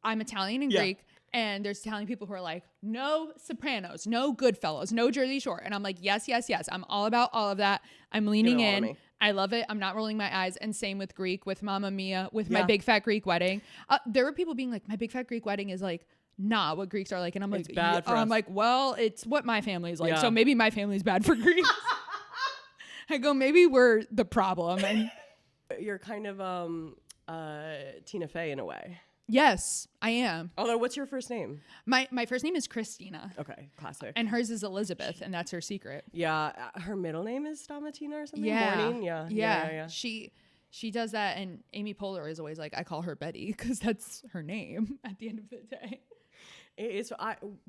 I'm Italian and Greek. And there's Italian people who are like, no Sopranos, no Goodfellas, no Jersey Shore. And I'm like, yes. I'm all about all of that. I'm leaning in. I love it. I'm not rolling my eyes. And same with Greek, with Mamma Mia, with My Big Fat Greek Wedding. There were people being like, My Big Fat Greek Wedding is like, nah, what Greeks are like. And I'm like, bad for us. I'm like, well, it's what my family is like. So maybe my family's bad for Greeks. I go, maybe we're the problem. And you're kind of Tina Fey in a way. Yes, I am. Although, what's your first name? My first name is Christina. Okay, classic. And hers is Elizabeth, and that's her secret. Yeah, her middle name is Stamatina or something. Yeah. Morning. Yeah. She does that, and Amy Poehler is always like, I call her Betty because that's her name at the end of the day.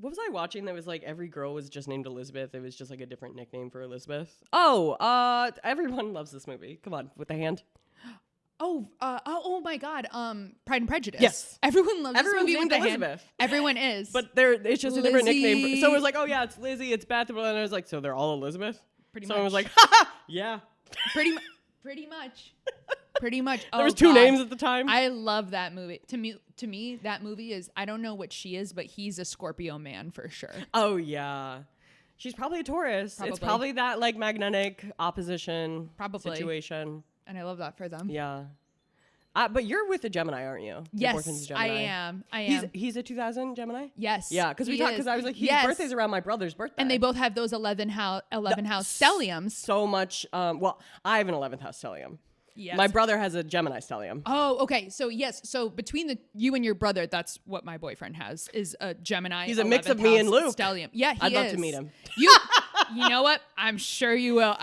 What was I watching that was like every girl was just named Elizabeth? It was just like a different nickname for Elizabeth. Oh, everyone loves this movie. Come on, with the hand. Oh my God. Pride and Prejudice. Yes. Everyone loves this movie with the Elizabeth. Hand. Everyone is. But it's just a different nickname. So it was like, oh yeah, it's Lizzie, it's Beth. And I was like, so they're all Elizabeth? Someone was like, yeah. Pretty much. There was two names at the time. I love that movie. To me, that movie is, I don't know what she is, but he's a Scorpio man for sure. Oh yeah. She's probably a Taurus. It's probably that like magnetic opposition situation. And I love that for them. Yeah. But you're with a Gemini, aren't you? Yes, I am. He's a 2000 Gemini? Yes. Yeah, because I was like, his birthday's around my brother's birthday. And they both have those 11 house stelliums. So much. Well, I have an 11th house stellium. Yes. My brother has a Gemini stellium. Oh, okay. So yes. So between you and your brother, that's what my boyfriend has, is a Gemini. He's a mix of me and Luke. Stellium. Yeah, I'd love to meet him. You know what? I'm sure you will.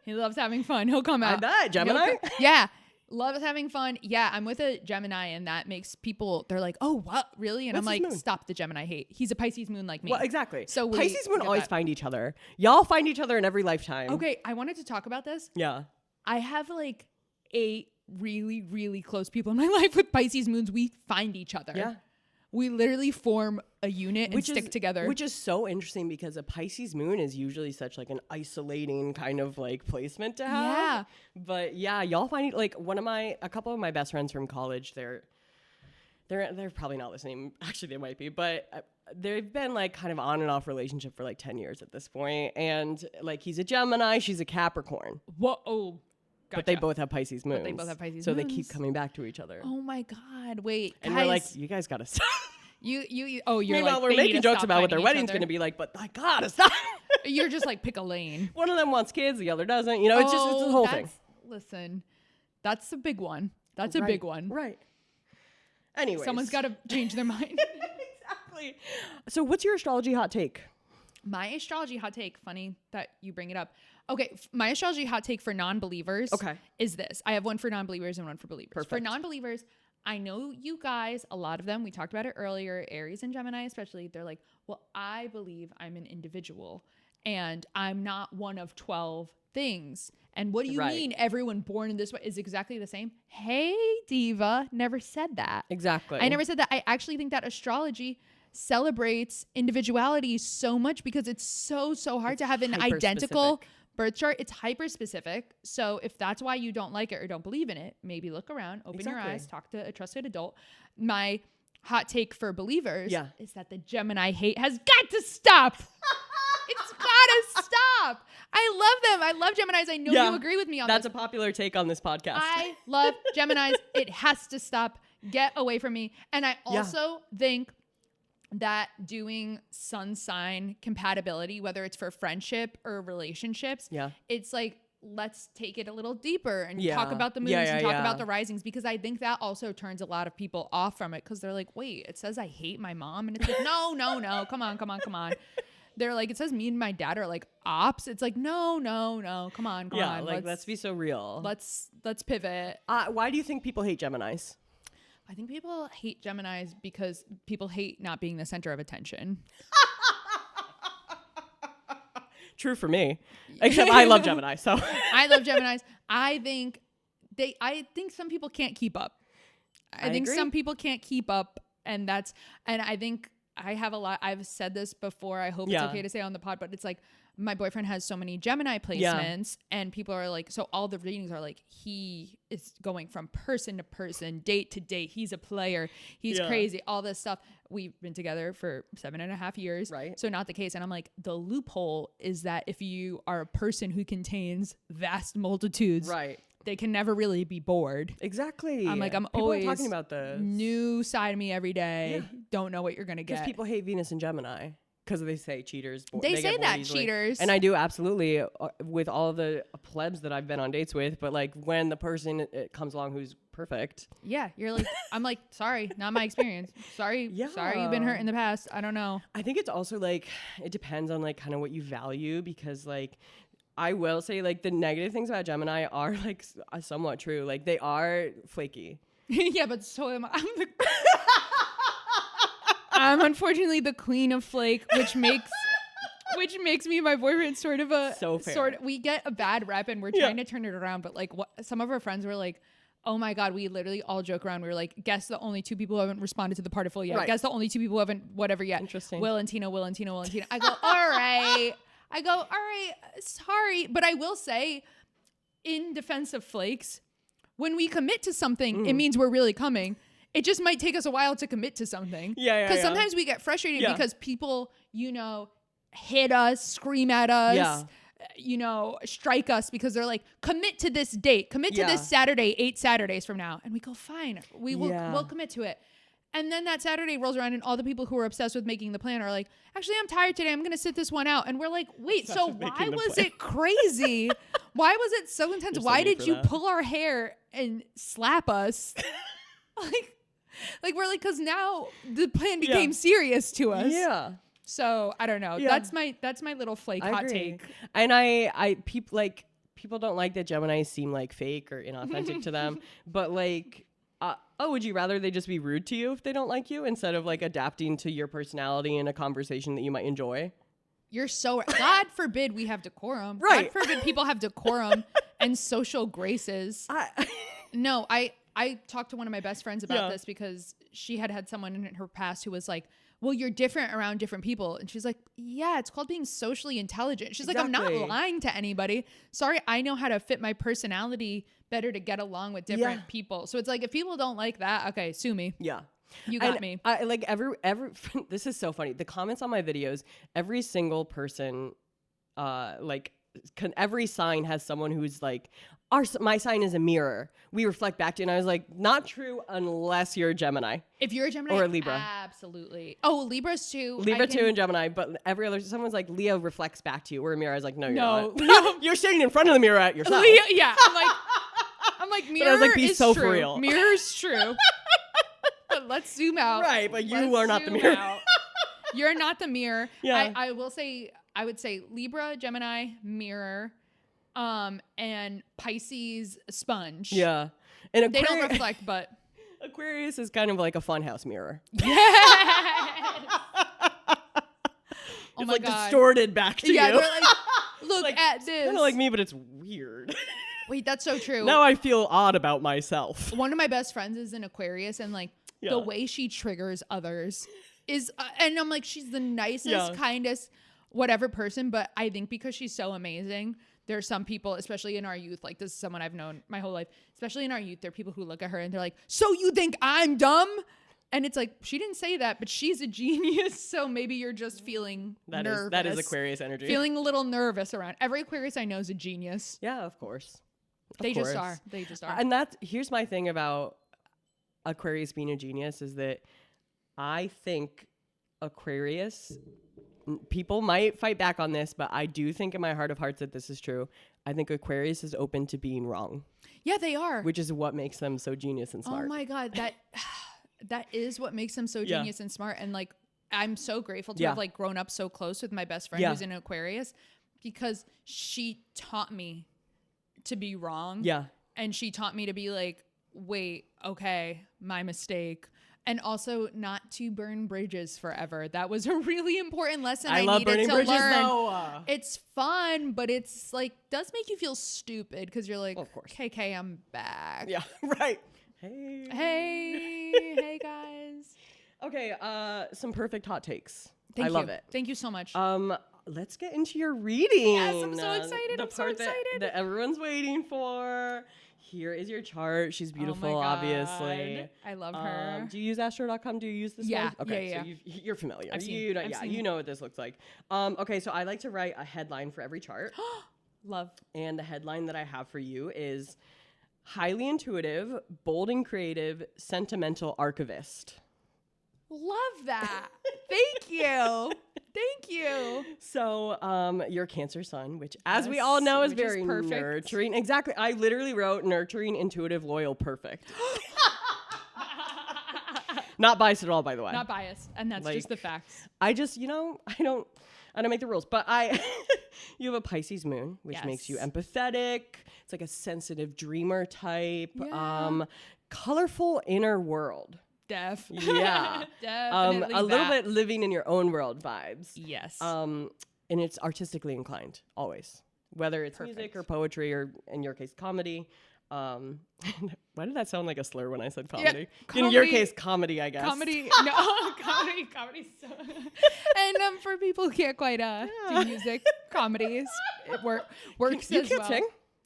He loves having fun. He'll come out. I bet. Gemini? Yeah. Loves having fun. Yeah, I'm with a Gemini, and that makes people, they're like, oh, what? Really? And I'm like, stop the Gemini hate. He's a Pisces moon like me. Well, exactly. So Pisces moon always find each other. Y'all find each other in every lifetime. Okay, I wanted to talk about this. Yeah. I have like 8 really, really close people in my life with Pisces moons. We find each other. Yeah. We literally form a unit and stick together. Which is so interesting because a Pisces moon is usually such like an isolating kind of like placement to have. Yeah. But yeah, y'all find like a couple of my best friends from college, they're probably not listening. Actually, they might be, but they've been like kind of on and off relationship for like 10 years at this point. And like he's a Gemini, she's a Capricorn. Whoa. Gotcha. But they both have Pisces moons. So they keep coming back to each other. Oh my God. Wait. And we're like, you guys gotta stop. You're Meanwhile, we're making jokes about what their wedding's gonna be like, but I gotta stop. You're just like, pick a lane. One of them wants kids, the other doesn't. You know, it's the whole thing. Listen, that's a big one. That's a big one. Right. Anyway. Someone's gotta change their mind. Exactly. So what's your astrology hot take? My astrology hot take, funny that you bring it up. Okay, my astrology hot take for non-believers is this. I have one for non-believers and one for believers. Perfect. For non-believers, I know you guys, a lot of them, we talked about it earlier, Aries and Gemini especially, they're like, well, I believe I'm an individual and I'm not one of 12 things. And what do you mean everyone born in this way is exactly the same? Hey, diva, never said that. Exactly. I never said that. I actually think that astrology celebrates individuality so much because it's so hard to have an identical birth chart. It's hyper specific. So if that's why you don't like it or don't believe in it, maybe look around, open your eyes, talk to a trusted adult. My hot take for believers is that the Gemini hate has got to stop. It's gotta stop. I love them. I love Geminis. I know you agree with me on That's a popular take on this podcast. I love Geminis. It has to stop. Get away from me. And I also think that doing sun sign compatibility, whether it's for friendship or relationships, it's like, let's take it a little deeper and talk about the moons and talk about the risings, because I think that also turns a lot of people off from it because they're like, wait, it says I hate my mom. And it's like, no, come on. They're like, it says me and my dad are like ops. It's like, no, come on. Like, let's be so real. Let's pivot. Why do you think people hate Geminis? I think people hate Geminis because people hate not being the center of attention. True for me, except I love Gemini. So I love Geminis. I think some people can't keep up. I think agree. some people can't keep up, and I think I have a lot. I've said this before. I hope it's okay to say on the pod, but it's like my boyfriend has so many Gemini placements, and people are like, so all the readings are like, he is going from person to person, date to date. He's a player. He's crazy. All this stuff. We've been together for 7.5 years. Right. So not the case. And I'm like, the loophole is that if you are a person who contains vast multitudes, right, they can never really be bored. Exactly. I'm like, I'm people always talking about this. New side of me every day. Yeah. Don't know what you're going to get. Because people hate Venus and Gemini. Because they say cheaters. They say that easily. Cheaters. And I do absolutely with all of the plebs that I've been on dates with. But like when the person comes along who's perfect. Yeah. You're like, I'm like, sorry, not my experience. Sorry. Sorry you've been hurt in the past. I don't know. I think it's also like, it depends on like kind of what you value. Because like, I will say like the negative things about Gemini are like somewhat true. Like they are flaky. Yeah, but so am I. I'm unfortunately the queen of flake, which makes me and my boyfriend sort of a we get a bad rep and we're trying to turn it around. But like some of our friends were like, oh my God, we literally all joke around. We were like, guess the only 2 people who haven't responded to the particle yet. Right. Guess the only 2 people who haven't whatever yet. Interesting. Will and Tina. I go, all right. Sorry. But I will say, in defense of flakes, when we commit to something, it means we're really coming. It just might take us a while to commit to something. Yeah. Because sometimes we get frustrated because people, hit us, scream at us, strike us because they're like, commit to this date, commit to this Saturday, 8 Saturdays from now. And we go, fine, we'll commit to it. And then that Saturday rolls around and all the people who are obsessed with making the plan are like, actually, I'm tired today. I'm going to sit this one out. And we're like, wait, so why was it crazy? Why was it so intense? Why did you pull our hair and slap us? Like we're like, because now the plan became serious to us. Yeah. So I don't know. Yeah. That's my little flake hot take. And people don't like that Geminis seem like fake or inauthentic to them. But like, would you rather they just be rude to you if they don't like you instead of like adapting to your personality in a conversation that you might enjoy? You're so God forbid we have decorum. Right. God forbid people have decorum and social graces. No, I talked to one of my best friends about this because she had someone in her past who was like, well, you're different around different people. And she's like, yeah, it's called being socially intelligent. She's like, I'm not lying to anybody. Sorry, I know how to fit my personality better to get along with different people. So it's like, if people don't like that, okay, sue me. Yeah. You got me. I like every this is so funny. The comments on my videos, every single person, every sign has someone who's like, my sign is a mirror. We reflect back to you. And I was like, not true unless you're a Gemini. If you're a Gemini or a Libra. Absolutely. Oh, Libras too. Libra too and Gemini. But every other, someone's like, Leo reflects back to you. Or a mirror. I was like, no, you're not. You're standing in front of the mirror at yourself. Leo, yeah. I'm like, mirror I was like, be so true. For real. Mirror's true. But let's zoom out. Right, but you are not the mirror. You're not the mirror. Yeah. I would say Libra, Gemini, mirror, and Pisces, sponge. Yeah. And they don't reflect, but Aquarius is kind of like a funhouse mirror. Yes. It's like God. Distorted back to you. They're like, look like, at this. Kind of like me, but it's weird. Wait, that's so true. Now I feel odd about myself. One of my best friends is an Aquarius, and like the way she triggers others is, and I'm like, she's the nicest, kindest, whatever person. But I think because she's so amazing, there are some people, especially in our youth, like this is someone I've known my whole life, especially in our youth, there are people who look at her and they're like, so you think I'm dumb? And it's like, she didn't say that, but she's a genius. So maybe you're just feeling nervous. That is Aquarius energy. Feeling a little nervous around. Every Aquarius I know is a genius. Yeah, of course. They just are. And here's my thing about Aquarius being a genius is that I think Aquarius, people might fight back on this, but I do think in my heart of hearts that this is true. I think Aquarius is open to being wrong. Yeah, they are. Which is what makes them so genius and smart. Oh my God, that is what makes them so genius and smart. And like, I'm so grateful to have like grown up so close with my best friend who's an Aquarius, because she taught me to be wrong. Yeah. And she taught me to be like, wait, okay, my mistake. And also not to burn bridges forever. That was a really important lesson I love needed burning to bridges, learn. though. It's fun, but it's like does make you feel stupid because you're like, of course. KK, I'm back. Yeah, right. Hey guys. Okay, some perfect hot takes. I love it. Thank you so much. Let's get into your reading. Yes, I'm so excited. The part that everyone's waiting for. Here is your chart. She's beautiful, obviously. I love her. Do you use astro.com? Do you use this one? Okay, yeah. So you're familiar. I've seen. You know what this looks like. Okay, so I like to write a headline for every chart. Love. And the headline that I have for you is highly intuitive, bold and creative, sentimental archivist. Love that. Thank you. Thank you. So, your Cancer sun, which as we all know is very nurturing. Exactly. I literally wrote nurturing, intuitive, loyal, perfect. Not biased at all, by the way. Not biased. And that's just the facts. I just, I don't make the rules, but you have a Pisces moon, which makes you empathetic. It's like a sensitive dreamer type. Yeah. Colorful inner world. Yeah. Definitely a little bit living in your own world vibes. Yes. And it's artistically inclined, always. Whether it's music or poetry or, in your case, comedy. Why did that sound like a slur when I said comedy? Yeah, in your case, comedy, I guess. Comedy. No, comedy. So. And for people who can't quite do music, comedies, it works you as can't well. sing?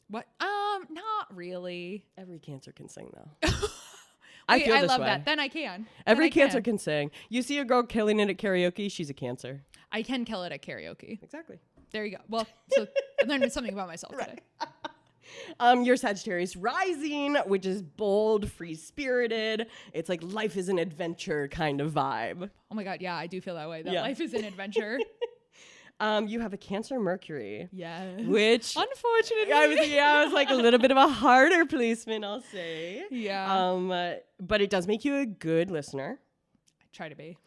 What? Not really. Every Cancer can sing, though. I love that. Then I can. Every Cancer can sing. You see a girl killing it at karaoke, she's a Cancer. I can kill it at karaoke. Exactly. There you go. Well, so I learned something about myself today. Your Sagittarius rising, which is bold, free-spirited. It's like life is an adventure kind of vibe. Oh my God, yeah, I do feel that way. That life is an adventure. You have a Cancer Mercury. Yeah. Which unfortunately I was like a little bit of a harder placement, I'll say. Yeah. But it does make you a good listener. I try to be.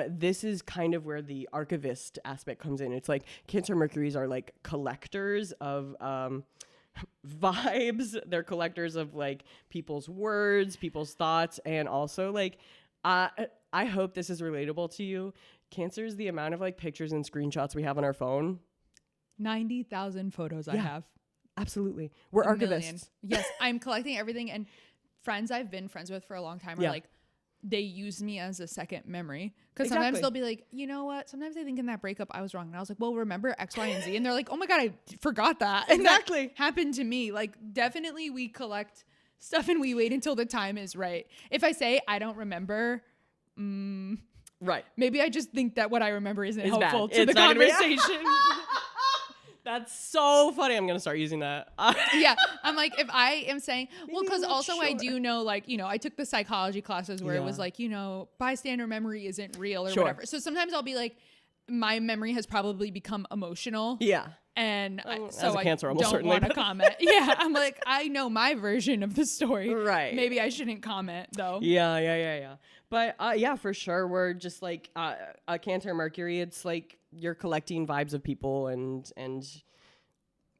This is kind of where the archivist aspect comes in. It's like Cancer Mercuries are like collectors of vibes. They're collectors of like people's words, people's thoughts, and also like I hope this is relatable to you. Cancer is the amount of like pictures and screenshots we have on our phone. 90,000 photos I have. Absolutely. We're archivists. Yes, I'm collecting everything, and friends I've been friends with for a long time are like, they use me as a second memory. Because sometimes they'll be like, you know what? Sometimes I think in that breakup I was wrong. And I was like, well, remember X, Y, and Z? And they're like, oh my God, I forgot that. And that happened to me. Like, definitely we collect stuff and we wait until the time is right. If I say I don't remember, right. maybe I just think that what I remember isn't helpful to it's the conversation. That's so funny. I'm going to start using that. Yeah. I'm like, if I am saying, well, because also I do know, like, I took the psychology classes where it was like, bystander memory isn't real or whatever. So sometimes I'll be like, my memory has probably become emotional. Yeah. And so I don't want to comment. Yeah. I'm like, I know my version of the story. Right. Maybe I shouldn't comment though. Yeah. But yeah, for sure. We're just like a Cancer Mercury. It's like you're collecting vibes of people and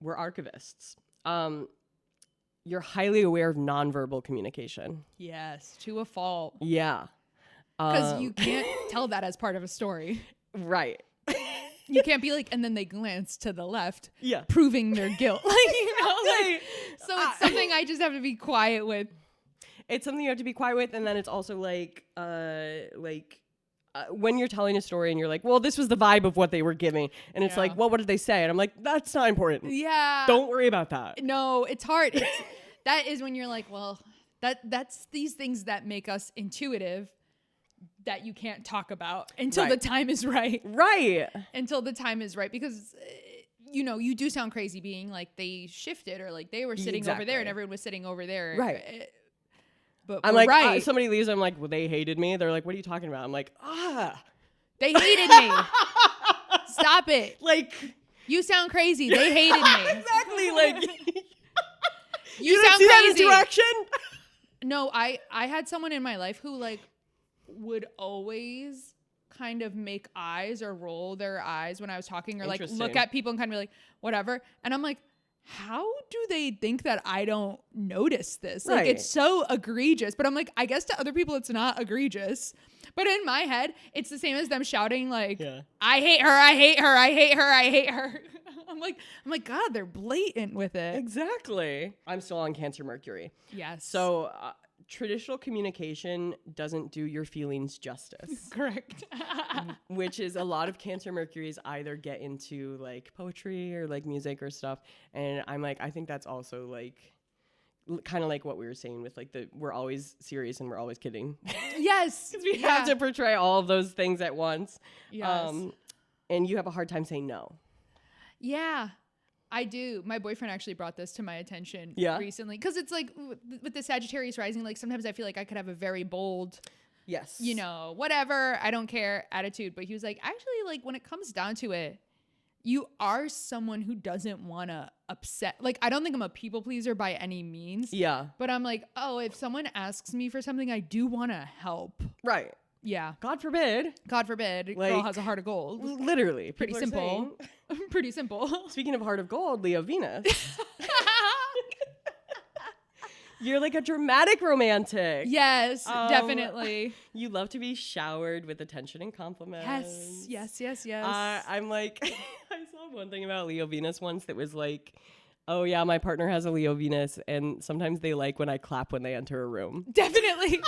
we're archivists. You're highly aware of nonverbal communication. Yes. To a fault. Yeah. Because you can't tell that as part of a story. Right. You can't be like, and then they glance to the left, proving their guilt. So it's something I just have to be quiet with. It's something you have to be quiet with, and then it's also like when you're telling a story and you're like, well, this was the vibe of what they were giving, and it's like, well, what did they say? And I'm like, that's not important. Yeah. Don't worry about that. No, it's hard. That is when you're like, well, that's these things that make us intuitive that you can't talk about until the time is right. Right. Until the time is right. Because, you do sound crazy being like they shifted or like they were sitting over there and everyone was sitting over there. Right. But I'm like, somebody leaves. I'm like, well, they hated me. They're like, what are you talking about? I'm like, they hated me. Stop it. Like, you sound crazy. They hated me. Exactly. Like, you sound crazy. That interaction? No, I had someone in my life who like would always kind of make eyes or roll their eyes when I was talking or like look at people and kind of be like, whatever. And I'm like, how do they think that I don't notice this? Like, Right. it's so egregious. But I'm like, I guess to other people it's not egregious. But in my head, it's the same as them shouting like, I hate her, I hate her, I hate her, I hate her. I'm like, God, they're blatant with it. Exactly. I'm still on Cancer Mercury. Yes. So traditional communication doesn't do your feelings justice. Correct. Which is a lot of Cancer Mercuries either get into like poetry or like music or stuff. And I'm like, I think that's also like kind of like what we were saying with like we're always serious and we're always kidding. Yes. Because we have to portray all of those things at once. Yes. And you have a hard time saying no. Yeah, I do. My boyfriend actually brought this to my attention recently. Because it's like with the Sagittarius rising, like sometimes I feel like I could have a very bold, yes, you know, whatever, I don't care attitude. But he was like, actually, like when it comes down to it, you are someone who doesn't want to upset. Like, I don't think I'm a people pleaser by any means. Yeah. But I'm like, oh, if someone asks me for something, I do want to help. Right. Yeah. God forbid. God forbid. Like, girl has a heart of gold. Literally. Pretty simple. Pretty simple. Speaking of heart of gold, Leo Venus. You're like a dramatic romantic. Yes, definitely. You love to be showered with attention and compliments. Yes. I'm like, I saw one thing about Leo Venus once that was like, oh yeah, my partner has a Leo Venus, and sometimes they like when I clap when they enter a room. Definitely.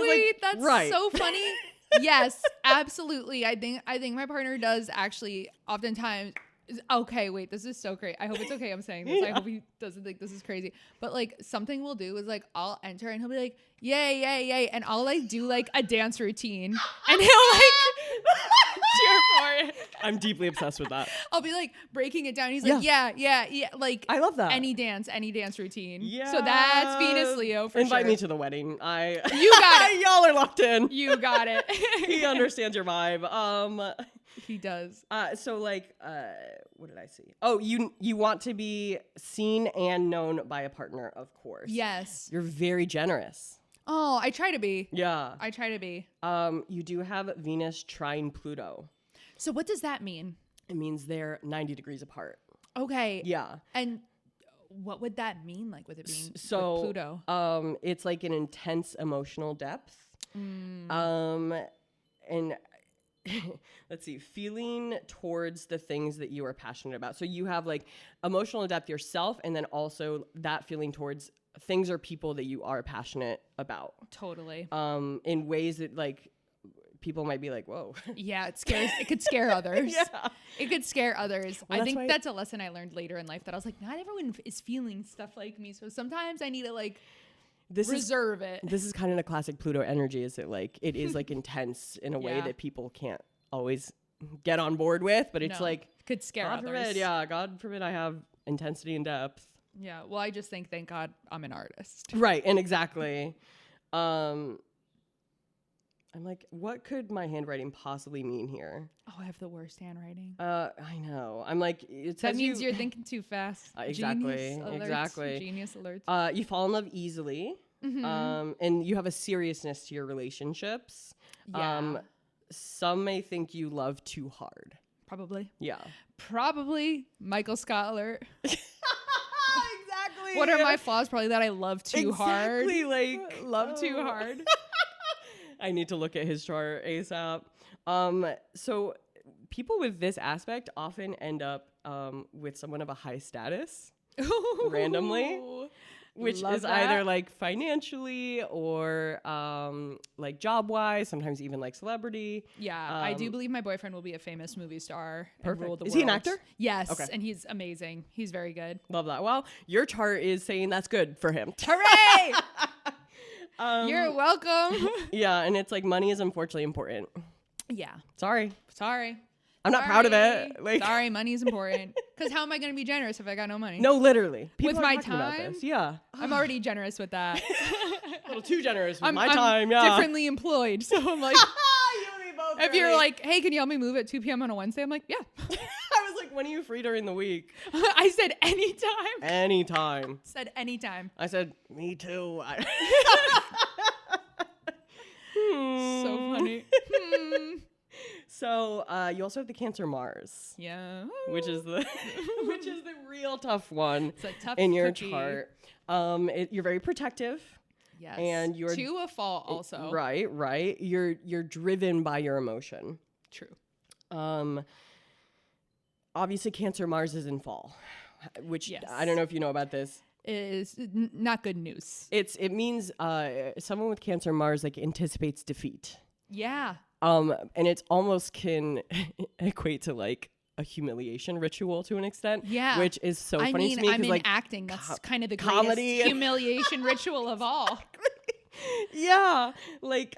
Wait, like, that's right. so funny. Yes, absolutely. I think my partner does actually oftentimes. Okay, wait, this is so great. I hope it's okay I'm saying this. I hope he doesn't think this is crazy. But like something we'll do is like I'll enter and he'll be like, yay, yay, yay. And I'll like do like a dance routine. And he'll like cheer for it. I'm deeply obsessed with that. I'll be like breaking it down. He's like, yeah. Like I love that. Any dance routine. Yeah. So that's Venus Leo for Invite sure. me to the wedding. You got it. Y'all are locked in. You got it. He understands your vibe. He does. So like, what did I see? Oh, you want to be seen and known by a partner, of course. Yes. You're very generous. Oh, I try to be. Yeah. I try to be. You do have Venus trine Pluto. So what does that mean? It means they're 90 degrees apart. Okay. Yeah. And what would that mean, like with it being with Pluto? It's like an intense emotional depth. And let's see, feeling towards the things that you are passionate about. So you have like emotional depth yourself, and then also that feeling towards things or people that you are passionate about. Totally. In ways that like people might be like, whoa. Yeah, it could scare others. Yeah. It could scare others. Well, I think that's a lesson I learned later in life, that I was like, not everyone is feeling stuff like me. So sometimes I need to like reserve it. This is kind of a classic Pluto energy, is that like it is like intense in a way that people can't always get on board with, but it's like could scare God others. Forbid, yeah, God forbid I have intensity and depth. Yeah, well, I just think, thank God I'm an artist. Right, and exactly. I'm like, what could my handwriting possibly mean here? Oh, I have the worst handwriting. I know. I'm like, that means you're thinking too fast. Exactly. Genius alerts. You fall in love easily. And you have a seriousness to your relationships. Yeah. Some may think you love too hard. Probably. Yeah. Probably. Michael Scott alert. Exactly. What are my flaws? Probably that I love too hard. Exactly. Like, love too hard. I need to look at his chart ASAP. So people with this aspect often end up with someone of a high status randomly, which is either like financially or like job wise, sometimes even like celebrity. Yeah, I do believe my boyfriend will be a famous movie star. Perfect. And rule the Is world. he an actor? Yes. Okay. And he's amazing. He's very good. Love that. Well, your chart is saying that's good for him. Hooray! You're welcome. Yeah, and it's like money is unfortunately important. Yeah. Sorry. I'm not proud of it. Like, sorry, money is important. Because how am I going to be generous if I got no money? No, literally. People with my time? Yeah. I'm already generous with that. A little too generous with my I'm time, yeah. differently employed. So I'm like, if you're like, hey, can you help me move at 2 p.m. on a Wednesday? I'm like, yeah. I was like, when are you free during the week? I said anytime. Anytime. Said anytime. I said, me too. So funny. So you also have the Cancer Mars. Yeah. Which is the real tough one it's a tough in your cookie. chart. You're very protective. Yes. And you're to a fault also. Right. You're driven by your emotion. True. Obviously Cancer Mars is in fall, which yes. I don't know if you know about this. Is not good news. It means someone with Cancer Mars like anticipates defeat. Yeah. And it's almost can equate to like a humiliation ritual to an extent. Yeah. Which is so funny to me. I'm in like, acting. That's kind of the comedy greatest humiliation ritual of all. Yeah. Like,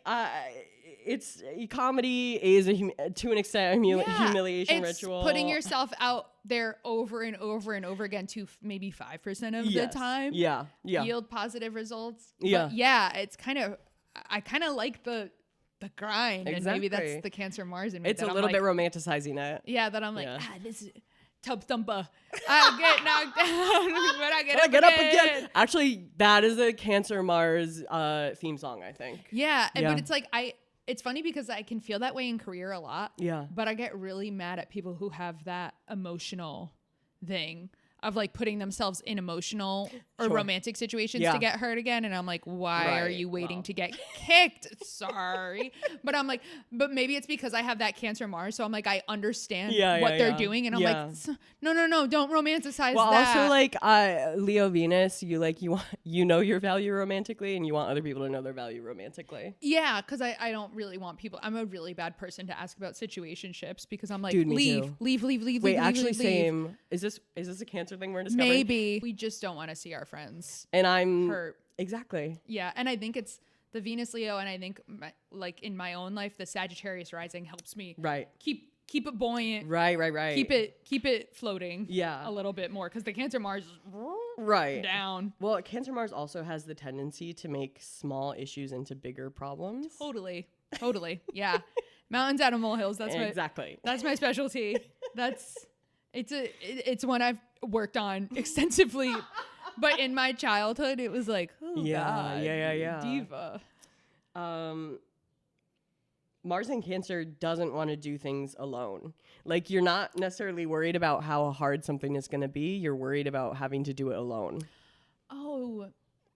it's comedy is to an extent a humiliation ritual. Putting yourself out there over and over and over again to maybe 5% of the time. Yeah. Yield positive results. Yeah. But yeah, it's I kind of like the grind. Exactly. And maybe that's the Cancer Mars in me. It's a little bit romanticizing it. Yeah, that I'm like, this is tub thumper. I get knocked down, but I get up again. Actually, that is a Cancer Mars theme song, I think. Yeah, but it's like it's funny because I can feel that way in career a lot. Yeah. But I get really mad at people who have that emotional thing of like putting themselves in emotional or romantic situations to get hurt again. And I'm like, why are you waiting to get kicked? Sorry. But I'm like, but maybe it's because I have that Cancer Mars. So I'm like, I understand what they're doing. And I'm like, no, don't romanticize that. Also like Leo Venus, you know your value romantically and you want other people to know their value romantically. Yeah, because I don't really want people. I'm a really bad person to ask about situationships because I'm like, Dude, leave. Wait, actually, same. Is this a Cancer thing we're discovering? Maybe we just don't want to see our friends and I'm hurt. Exactly. Yeah, and I think it's the Venus Leo, and I think like in my own life, the Sagittarius rising helps me keep it buoyant. Right. Keep it floating. Yeah, a little bit more because the Cancer Mars is down. Well, Cancer Mars also has the tendency to make small issues into bigger problems. Totally. Yeah, mountains out of molehills. That's my specialty. It's one I've worked on extensively, but in my childhood, it was like, God, diva. Mars in Cancer doesn't want to do things alone. Like, you're not necessarily worried about how hard something is going to be. You're worried about having to do it alone. Oh,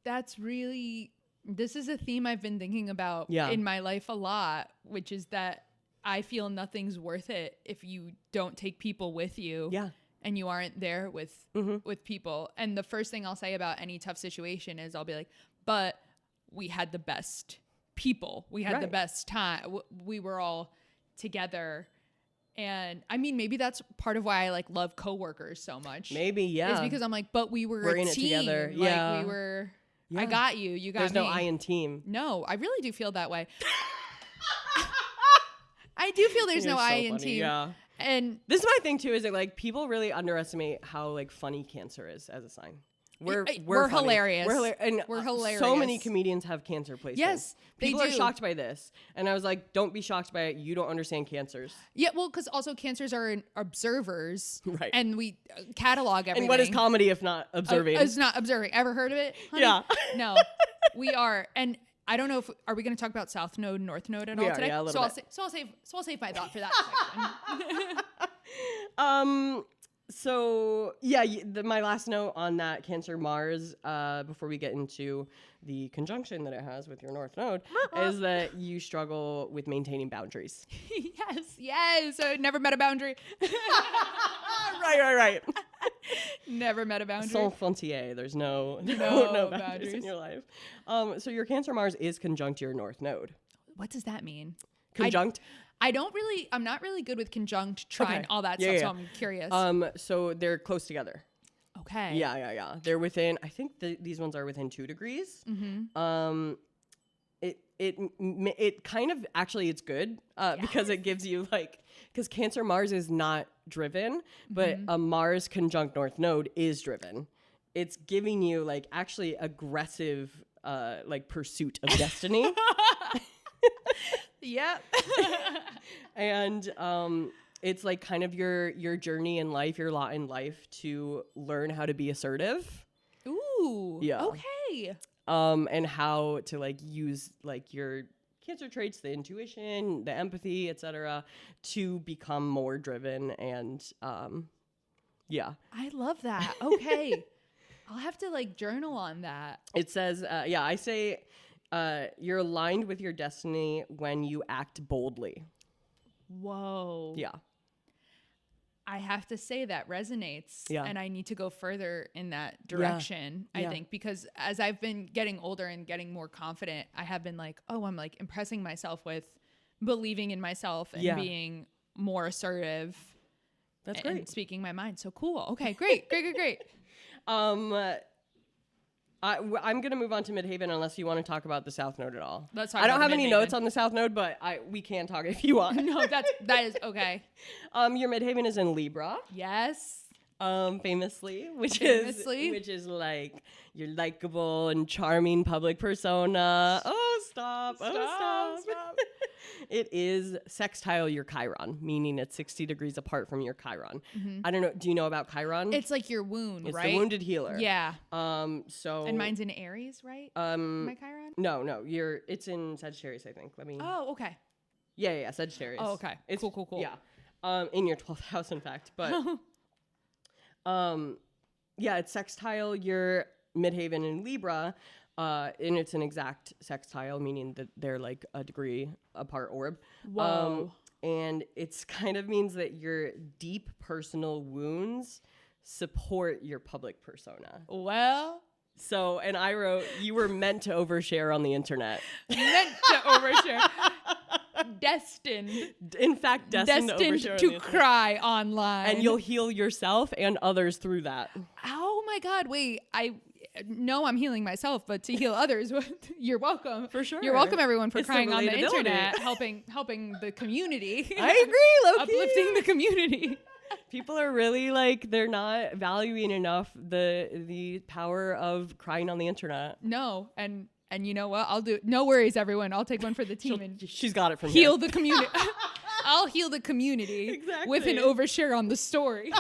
this is a theme I've been thinking about in my life a lot, which is that I feel nothing's worth it if you don't take people with you. Yeah. And you aren't there with people. And the first thing I'll say about any tough situation is I'll be like, but we had the best people. We had the best time. We were all together. And I mean, maybe that's part of why I like love coworkers so much. Maybe, yeah. Is because I'm like, but we're a in team. It together. Like we were, I got you. You got me. There's no I in team. No, I really do feel that way. I do feel there's no I in team. Yeah. And this is my thing too, is that like people really underestimate how like funny Cancer is as a sign. We're hilarious. We're hilarious. So many comedians have Cancer placements. Yes, people are shocked by this, and I was like, don't be shocked by it. You don't understand Cancers. Yeah, well, because also Cancers are observers, right? And we catalog everything. And what is comedy if not observing? It's not observing. Ever heard of it? Honey? Yeah. No, we are. And I don't know if are we going to talk about South Node, North Node at all today? Yeah, a little bit. I'll save my thought for that section. So yeah, my last note on that Cancer Mars, before we get into the conjunction that it has with your North Node, is that you struggle with maintaining boundaries. Yes. So never met a boundary. Right. Never met a boundary. Sans frontier. There's no boundaries in your life. So your Cancer Mars is conjunct your North Node. What does that mean? Conjunct? I'm not really good with conjunct, trine, all that stuff, so I'm curious. So they're close together. Okay. Yeah. They're within, I think these ones are within 2 degrees. Mm-hmm. It kind of, actually it's good, because it gives you like, because Cancer Mars is not driven, but a Mars conjunct North Node is driven. It's giving you like actually aggressive, like pursuit of destiny. Yep. And it's like kind of your journey in life, your lot in life to learn how to be assertive. Ooh. Yeah. Okay. And how to like use like your Cancer traits, the intuition, the empathy, etc., to become more driven and yeah. I love that. Okay. I'll have to like journal on that. It says, I say you're aligned with your destiny when you act boldly. Whoa. Yeah. I have to say that resonates. Yeah. And I need to go further in that direction, I think, because as I've been getting older and getting more confident, I have been like, oh, I'm like impressing myself with believing in myself and being more assertive. That's great. And speaking my mind. So cool. Okay, great. I'm going to move on to Midheaven unless you want to talk about the South Node at all. Let's talk I don't about have any Midheaven. notes on the South Node, but we can talk if you want. No, that is okay. Your Midheaven is in Libra. Yes. Famously, which is like your likable and charming public persona. Oh, stop. It is sextile your Chiron, meaning it's 60 degrees apart from your Chiron. Mm-hmm. I don't know. Do you know about Chiron? It's like your wound, it's right? It's the wounded healer. Yeah. So. And mine's in Aries, right? My Chiron? No. It's in Sagittarius, I think. Let me. Oh, okay. Yeah, Sagittarius. Oh, okay. It's cool. Yeah. In your 12th house, in fact, but. It's sextile your Midheaven in Libra. And it's an exact sextile, meaning that they're like a degree apart orb. Whoa. And it's kind of means that your deep personal wounds support your public persona. Well. So, and I wrote, you were meant to overshare on the internet. Meant to overshare. Destined. In fact, destined to overshare to cry online. And you'll heal yourself and others through that. Oh my God. Wait, I know I'm healing myself, but to heal others, you're welcome. For sure. You're welcome, everyone, for crying on the internet, helping the community. I agree, Loki. Uplifting the community. People are really like, they're not valuing enough the power of crying on the internet. No, and you know what? I'll do. No worries, everyone. I'll take one for the team and she's got it from heal the community. I'll heal the community with an overshare on the story.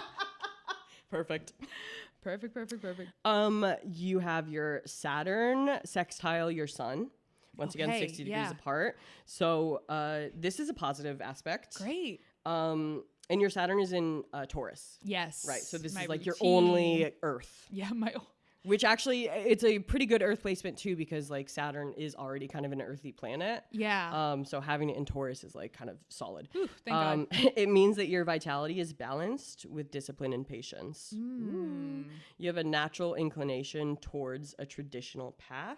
Perfect. You have your Saturn sextile your Sun. Once again, 60 degrees apart. So this is a positive aspect. Great. And your Saturn is in Taurus. Yes. Right. So this is like your only Earth. Yeah, which actually, it's a pretty good Earth placement too, because like Saturn is already kind of an earthy planet. Yeah. So having it in Taurus is like kind of solid. Ooh, thank God. It means that your vitality is balanced with discipline and patience. You have a natural inclination towards a traditional path,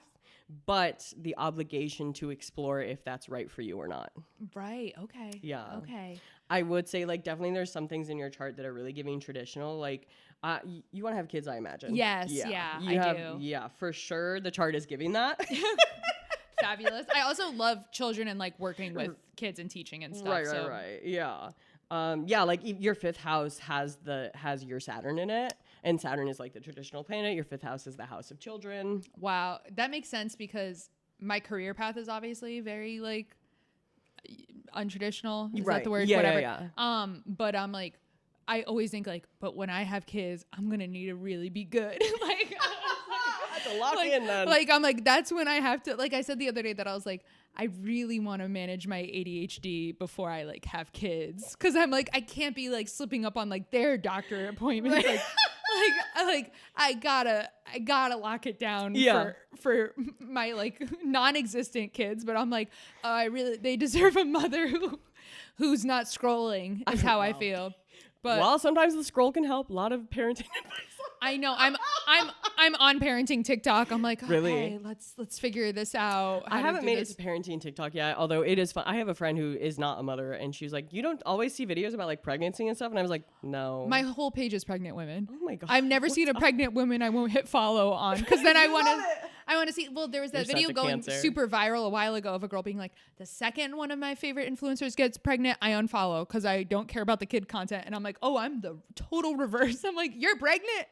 but the obligation to explore if that's right for you or not. Right. Okay. Yeah. Okay. I would say like definitely there's some things in your chart that are really giving traditional, like you want to have kids, I imagine. Yes. Yeah, I do. Yeah, for sure. The chart is giving that. Fabulous. I also love children and like working with kids and teaching and stuff. Right. Yeah. Like your fifth house has your Saturn in it, and Saturn is like the traditional planet. Your fifth house is the house of children. Wow. That makes sense because my career path is obviously very like untraditional. Is that the word? Yeah, whatever. Yeah. But I'm like, I always think like, but when I have kids, I'm gonna need to really be good. Like, that's a lock in then. Like I'm like, that's when I have to. Like I said the other day that I was like, I really want to manage my ADHD before I like have kids, because I'm like, I can't be like slipping up on like their doctor appointments. Like I gotta lock it down for my like non-existent kids. But I'm like, they deserve a mother who's not scrolling. Is how I feel. But well, sometimes the scroll can help. A lot of parenting advice. I know. I'm on parenting TikTok. I'm like, really? Okay, let's figure this out. I haven't made it to parenting TikTok yet, although it is fun. I have a friend who is not a mother, and she's like, you don't always see videos about like pregnancy and stuff, and I was like, no. My whole page is pregnant women. Oh my God. I've never seen a pregnant woman I won't hit follow on, because then I want to see. Well, there was that video going super viral a while ago of a girl being like, the second one of my favorite influencers gets pregnant, I unfollow because I don't care about the kid content. And I'm like, oh, I'm the total reverse. I'm like, you're pregnant?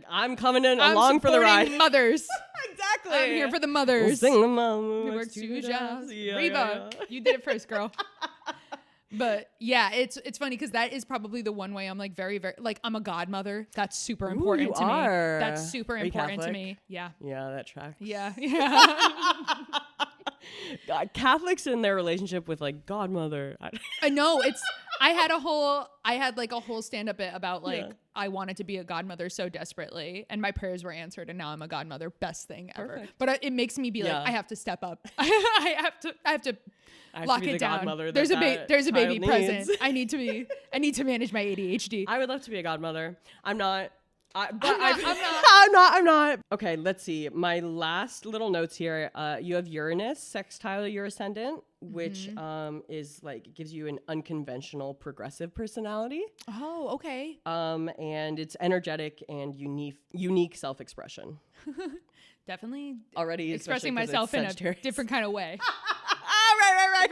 I'm coming in along for the ride. Mothers. Exactly. I'm here for the mothers. We'll sing the mom. We work 2 jobs. Reba, you did it first, girl. But yeah, it's funny because that is probably the one way I'm like very, very like I'm a godmother. That's super important to me. That's super important to me. Yeah. Yeah, that tracks. Yeah. Catholics in their relationship with like godmother. I know I had like a whole stand-up bit about like I wanted to be a godmother so desperately, and my prayers were answered, and now I'm a godmother. Best thing ever. Perfect. But it makes me be like, I have to step up. I have to lock it down. There's a baby present. I need to manage my ADHD. I would love to be a godmother. I'm not. I'm not. Okay, let's see. My last little notes here. You have Uranus sextile your ascendant, which is like gives you an unconventional, progressive personality. Oh, okay. And it's energetic and unique self-expression. Definitely. Already expressing myself in a different kind of way. Right.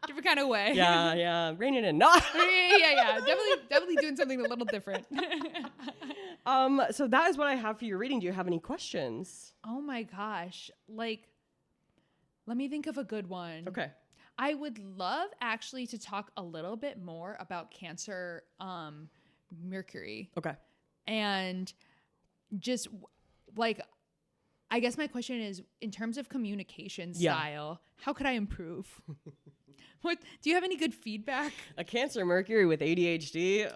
Different kind of way. Yeah. Rein it in. No. Yeah. Definitely doing something a little different. So that is what I have for your reading. Do you have any questions? Oh my gosh. Like, let me think of a good one. Okay. I would love actually to talk a little bit more about Cancer, Mercury. Okay. And just like, I guess my question is, in terms of communication style, how could I improve? What do you have any good feedback? A Cancer Mercury with ADHD?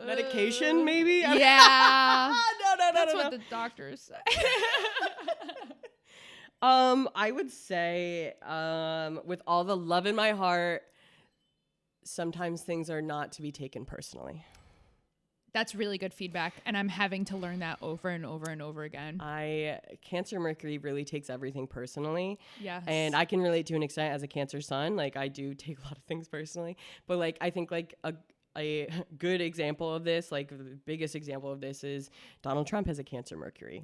Medication, maybe? Yeah. No. That's what the doctors say. I would say, with all the love in my heart, sometimes things are not to be taken personally. That's really good feedback, and I'm having to learn that over and over and over again. Cancer Mercury really takes everything personally. Yes. And I can relate to an extent as a Cancer sun. Like, I do take a lot of things personally. But, like, I think, like, a good example of this, like, the biggest example of this is Donald Trump has a Cancer Mercury.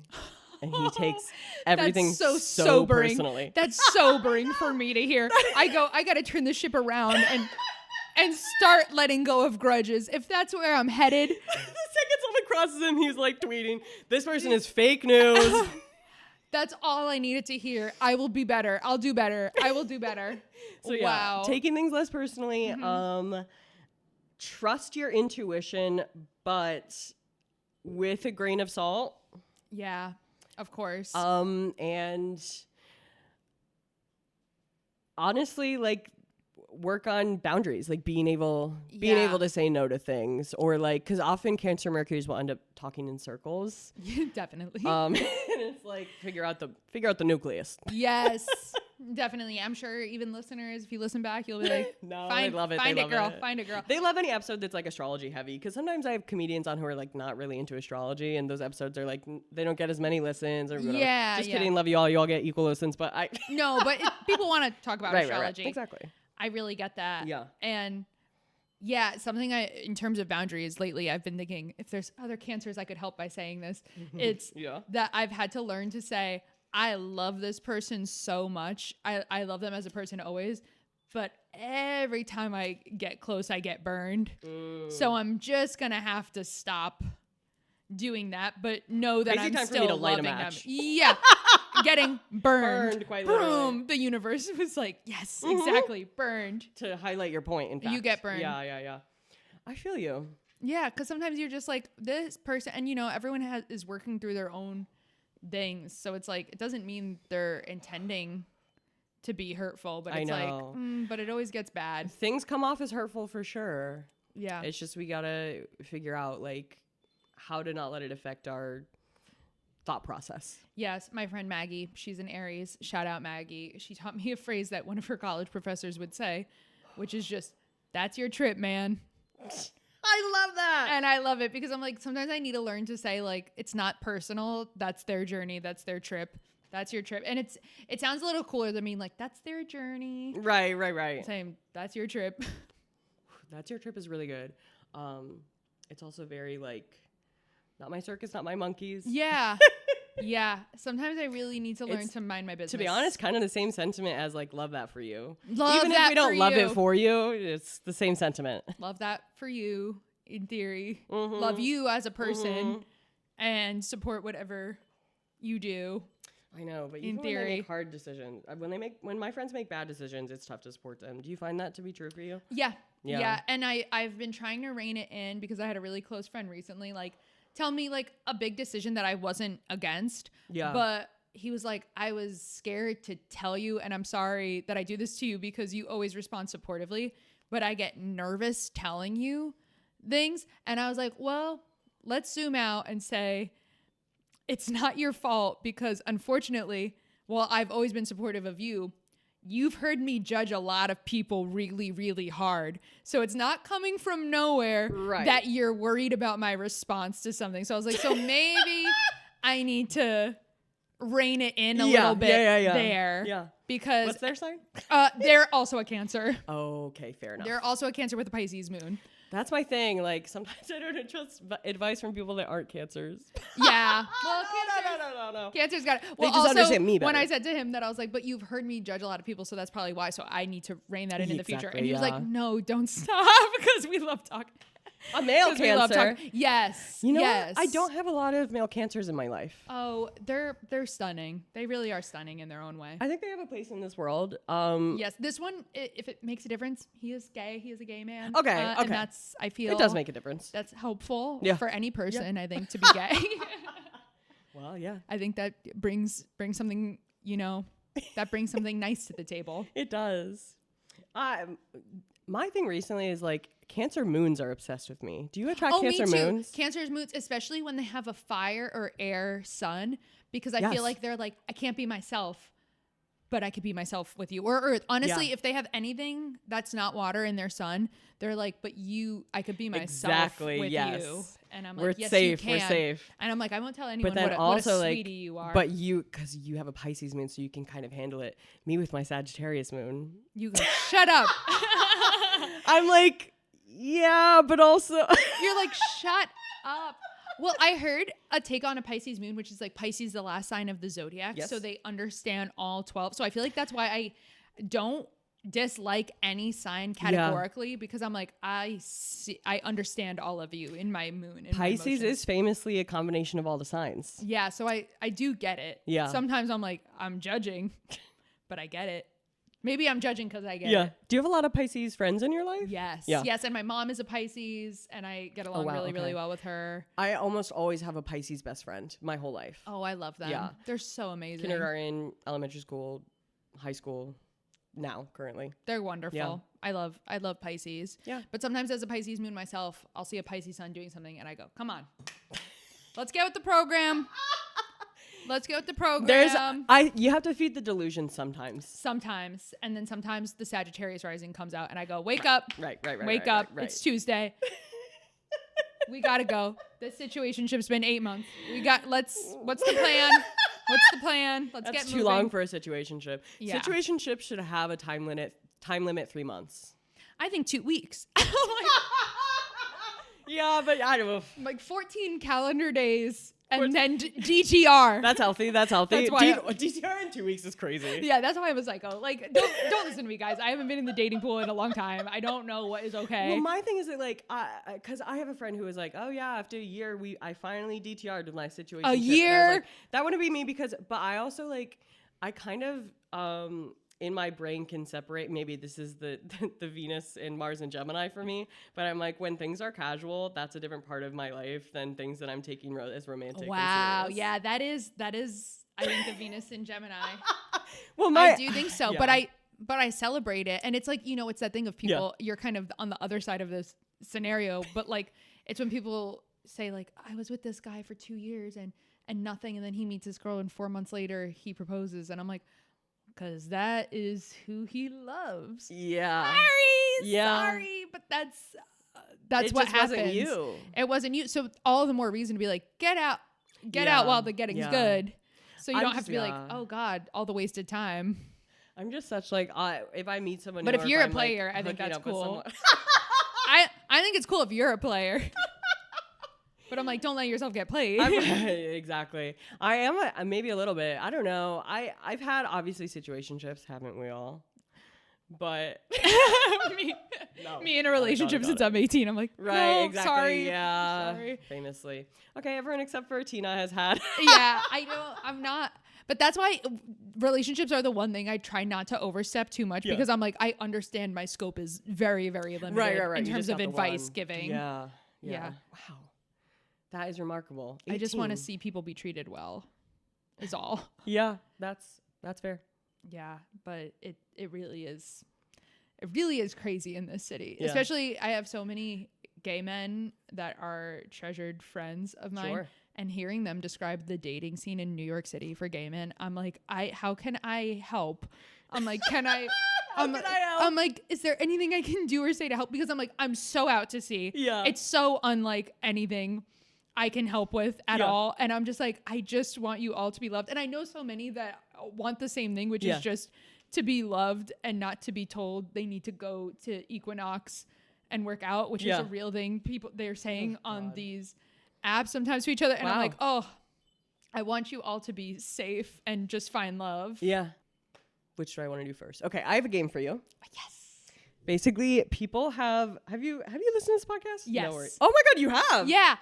And he takes everything so sobering. Personally. That's sobering for me to hear. I got to turn the ship around and start letting go of grudges. If that's where I'm headed. The second someone crosses him, he's like tweeting, this person is fake news. That's all I needed to hear. I will be better. I'll do better. I will do better. So wow. Taking things less personally. Trust your intuition, but with a grain of salt. Yeah, of course. And honestly, like, work on boundaries, like being able to say no to things, or like, because often Cancer Mercuries will end up talking in circles. Definitely. And it's like figure out the nucleus. Yes, definitely. I'm sure even listeners, if you listen back, you'll be like, no, they love it. Find it, girl. Find it, girl. They love any episode that's like astrology heavy, because sometimes I have comedians on who are like not really into astrology, and those episodes are like they don't get as many listens or whatever. Yeah, just kidding. Love you all. You all get equal listens, but people want to talk about astrology. Right. Exactly. I really get that. Yeah. And something in terms of boundaries lately, I've been thinking if there's other Cancers I could help by saying this, it's that I've had to learn to say, I love this person so much. I love them as a person always, but every time I get close, I get burned. So I'm just going to have to stop doing that, but know that I'm still loving them. Yeah. Getting burned quite literally. Boom. The universe was like, yes, exactly. Burned. To highlight your point, in fact. You get burned. Yeah. I feel you. Yeah, because sometimes you're just like, this person, and everyone is working through their own things. So it's like, it doesn't mean they're intending to be hurtful, but it's like, but it always gets bad. Things come off as hurtful for sure. Yeah. It's just, we got to figure out like how to not let it affect our thought process. Yes, my friend Maggie, she's an Aries. Shout out Maggie. She taught me a phrase that one of her college professors would say, which is just, that's your trip, man. I love that. And I love it because I'm like, sometimes I need to learn to say like, it's not personal. That's their journey. That's their trip. That's your trip. And it sounds a little cooler than being like, that's their journey. Right. Saying, that's your trip. That's your trip is really good. It's also very like, not my circus, not my monkeys. Yeah. Yeah. Sometimes I really need to learn to mind my business. To be honest, kind of the same sentiment as like, love that for you. Even if we don't love it for you, it's the same sentiment. Love that for you, in theory. Love you as a person and support whatever you do. I know, but even when they make hard decisions, when my friends make bad decisions, it's tough to support them. Do you find that to be true for you? Yeah. And I've been trying to rein it in because I had a really close friend recently, like, tell me like a big decision that I wasn't against. Yeah. But he was like, I was scared to tell you, and I'm sorry that I do this to you because you always respond supportively, but I get nervous telling you things. And I was like, well, let's zoom out and say it's not your fault because unfortunately, while I've always been supportive of you, you've heard me judge a lot of people really, really hard. So it's not coming from nowhere that you're worried about my response to something. So I was like, so maybe I need to rein it in a little bit there. Yeah. Because what's their sign? They're also a Cancer. Okay, fair enough. They're also a Cancer with a Pisces moon. That's my thing. Like, sometimes I don't trust advice from people that aren't Cancers. Yeah. Well, no. Cancer's got it. Well, they just also, understand me better. when I said to him that, I was like, but you've heard me judge a lot of people, so that's probably why. So I need to rein that in the future. And he was like, no, don't stop because we love talking. A male Cancer. Yes. You know what? I don't have a lot of male Cancers in my life. Oh, they're stunning. They really are stunning in their own way. I think they have a place in this world. Yes, this one, if it makes a difference, he is gay. He is a gay man. Okay. And that's, I feel, it does make a difference. That's helpful for any person. I think, to be gay. Well, yeah. I think that brings something, that brings something nice to the table. It does. My thing recently is like Cancer moons are obsessed with me. Do you attract Cancer me too. moons? Cancer's moons, especially when they have a fire or air sun, because I feel like they're like, I can't be myself, but I could be myself with you. Or Earth. Honestly, if they have anything that's not water in their sun, they're like, but I could be myself with you. And I'm like, yes, you can. We're safe. And I'm like, I won't tell anyone but then what a sweetie you are. But because you have a Pisces moon, so you can kind of handle it. Me with my Sagittarius moon. You go, shut up. I'm like, yeah, but also. You're like, shut up. Well, I heard a take on a Pisces moon, which is like Pisces, the last sign of the zodiac. Yes. So they understand all 12. So I feel like that's why I don't dislike any sign categorically, because I'm like, I understand all of you in my moon. Pisces is famously a combination of all the signs. Yeah. So I do get it. Yeah. Sometimes I'm like, I'm judging, but I get it. Maybe I'm judging because I get it. Do you have a lot of Pisces friends in your life? Yes. Yeah. Yes. And my mom is a Pisces and I get along really well with her. I almost always have a Pisces best friend my whole life. Oh, I love them. Yeah. They're so amazing. Kindergarten, elementary school, high school, now, currently. They're wonderful. Yeah. I love Pisces. Yeah. But sometimes as a Pisces moon myself, I'll see a Pisces sun doing something and I go, come on, let's get with the program. Let's go with the program. You have to feed the delusion sometimes. Sometimes. And then sometimes the Sagittarius rising comes out and I go, wake up. Right. Wake up. It's Tuesday. We got to go. This situationship's been 8 months. What's the plan? What's the plan? Let's get moving. That's too long for a situationship. Yeah. Situationship should have a time limit 3 months. I think 2 weeks. Yeah, but I don't know. Like 14 calendar days. And then DTR. That's healthy. That's why DTR in 2 weeks is crazy. Yeah, that's why I was like, don't listen to me, guys. I haven't been in the dating pool in a long time. I don't know what is okay. Well, my thing is that because I have a friend who was like, oh yeah, after a year, I finally DTR'd with my situation. A year? Like, that wouldn't be me but I also I kind of in my brain can separate. Maybe this is the Venus and Mars and Gemini for me, but I'm like, when things are casual, that's a different part of my life than things that I'm taking as romantic. Wow. Yeah, that is I think the Venus and Gemini. Well, I do think so, yeah. but I celebrate it, and it's like, it's that thing of people. Yeah. You're kind of on the other side of this scenario, but like it's when people say like, I was with this guy for 2 years and nothing, and then he meets this girl and 4 months later he proposes, and I'm like, because that is who he loves. Yeah. Sorry, but that's what happens. It wasn't you. It wasn't you. So all the more reason to be like, get out while the getting's good. So you don't have to be like, oh God, all the wasted time. I'm just such if I meet someone. But if you're a player, I think that's cool. I think it's cool if you're a player. But I'm like, don't let yourself get played. Exactly. I am maybe a little bit. I don't know. I've had obviously situationships, haven't we all? But me in a relationship since I'm 18. I'm like, right, no, exactly. Sorry. Yeah. Sorry. Famously. Okay, everyone except for Tina has had. Yeah, I'm not. But that's why relationships are the one thing I try not to overstep too much, because I'm like, I understand my scope is very, very limited right. in terms of advice giving. Yeah. Wow. That is remarkable. 18. I just want to see people be treated well. is all. Yeah, that's fair. Yeah, but it really is. It really is crazy in this city. Yeah. Especially, I have so many gay men that are treasured friends of mine. Sure. And hearing them describe the dating scene in New York City for gay men, I'm like, how can I help? I'm like, can I? I'm like, is there anything I can do or say to help? Because I'm like, I'm so out to sea. Yeah. It's so unlike anything I can help with at all. And I'm just like, I just want you all to be loved. And I know so many that want the same thing, which is just to be loved and not to be told they need to go to Equinox and work out, which is a real thing people they're saying on these apps sometimes to each other. And I'm like, I want you all to be safe and just find love. Yeah. Which do I want to do first? Okay, I have a game for you. Yes. Basically, people have you listened to this podcast? Yes. No worries. Oh my God, you have? Yeah.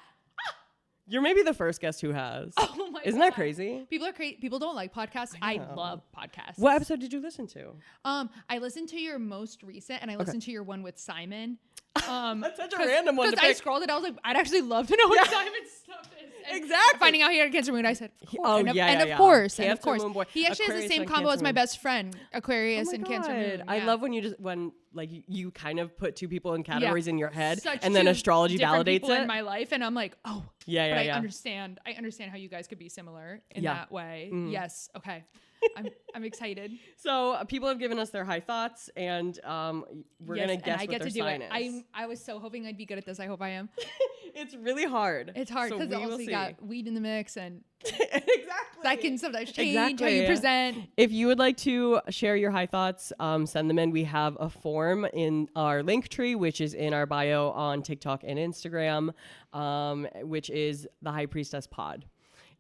You're maybe the first guest who has. Oh my God. Isn't that crazy? People are crazy. People don't like podcasts. I love podcasts. What episode did you listen to? I listened to your most recent, and I listened to your one with Simon. That's such a random one to pick. Because I scrolled it, I was like, I'd actually love to know what Simon's stuff is. And exactly. Finding out he had a Cancer moon, I said, of course. Of course. Cancer And of course. Moon boy. He actually Aquarius has the same and combo Cancer as my moon. best friend, Aquarius and Cancer moon. I love when like you kind of put two people in categories in your head, Such and then two astrology different validates people it in my life, and I'm like, oh, yeah. I understand. I understand how you guys could be similar in that way. Yes. Okay. I'm excited. So people have given us their high thoughts, and we're gonna guess what their sign is. I was so hoping I'd be good at this. I hope I am. It's really hard. It's hard so because also you got weed in the mix, and exactly that can sometimes change how you present. If you would like to share your high thoughts, send them in. We have a form in our link tree, which is in our bio on TikTok and Instagram, which is the High Priestess Pod.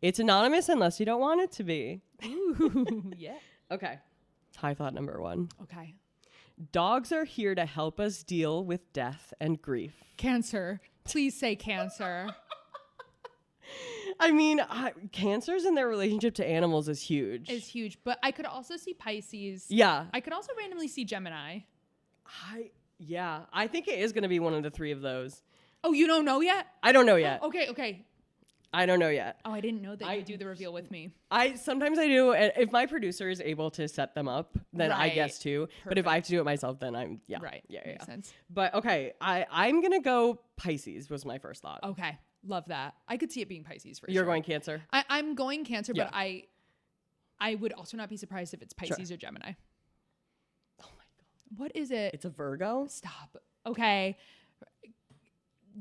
It's anonymous unless you don't want it to be. Ooh, yeah. Okay. High thought number 1. Okay. Dogs are here to help us deal with death and grief. Cancer. Please say Cancer. I mean, cancers and their relationship to animals is huge. It's huge. But I could also see Pisces. Yeah. I could also randomly see Gemini. I think it is going to be one of the 3 of those. Oh, you don't know yet? I don't know yet. Okay. I don't know yet. Oh, I didn't know that you do the reveal with me. Sometimes I do. If my producer is able to set them up, then I guess too. Perfect. But if I have to do it myself, then I'm Right. Yeah. Makes sense. But okay, I'm gonna go Pisces was my first thought. Okay. Love that. I could see it being Pisces for sure. You're going Cancer? I'm going Cancer, but I would also not be surprised if it's Pisces or Gemini. Oh my God. What is it? It's a Virgo? Stop. Okay.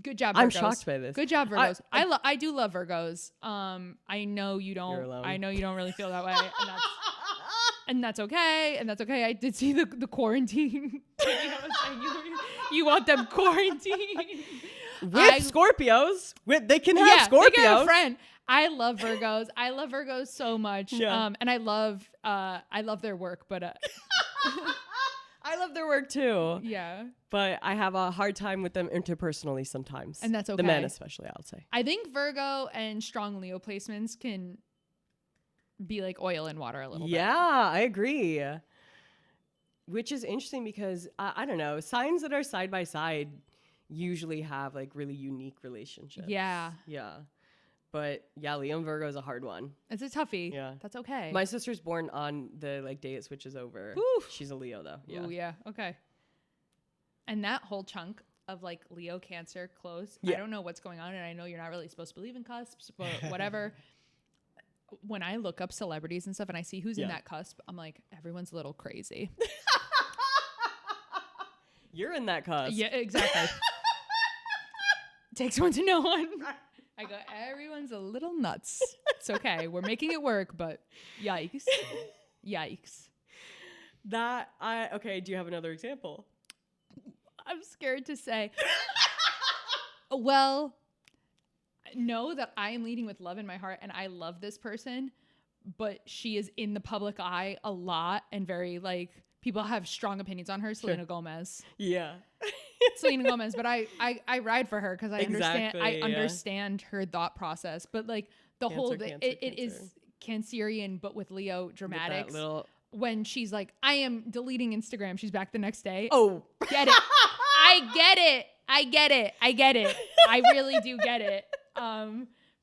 Good job, Virgos. I'm shocked by this. Good job, Virgos. I do love Virgos. I know you don't. You're alone. I know you don't really feel that way, and that's okay. And that's okay. I did see the quarantine. You want them quarantined with Scorpios? They can have Scorpios. They can have a friend. I love Virgos. I love Virgos so much. Yeah. And I love their work, but. I love their work too. Yeah. But I have a hard time with them interpersonally sometimes. And that's okay. The men especially, I would say. I think Virgo and strong Leo placements can be like oil and water a little bit. Yeah, I agree. Which is interesting because, I don't know, signs that are side by side usually have like really unique relationships. Yeah. Yeah. But yeah, Leo and Virgo is a hard one. It's a toughie. Yeah. That's okay. My sister's born on the like day it switches over. Oof. She's a Leo though. Yeah. Ooh, yeah. Okay. And that whole chunk of like Leo, Cancer, close. Yeah. I don't know what's going on, and I know you're not really supposed to believe in cusps, but whatever. When I look up celebrities and stuff and I see who's in that cusp, I'm like, everyone's a little crazy. You're in that cusp. Yeah, exactly. Takes one to know one. I go, everyone's a little nuts. It's okay. We're making it work, but yikes. Yikes. Okay, do you have another example? I'm scared to say. Well, know that I am leading with love in my heart and I love this person, but she is in the public eye a lot and very like, people have strong opinions on her. Selena Gomez. Yeah. Selena Gomez, but I ride for her because I understand her thought process. But like the Cancer, whole it is Cancerian, but with Leo dramatics. When she's like, I am deleting Instagram, she's back the next day. Oh, get it? I get it. I really do get it.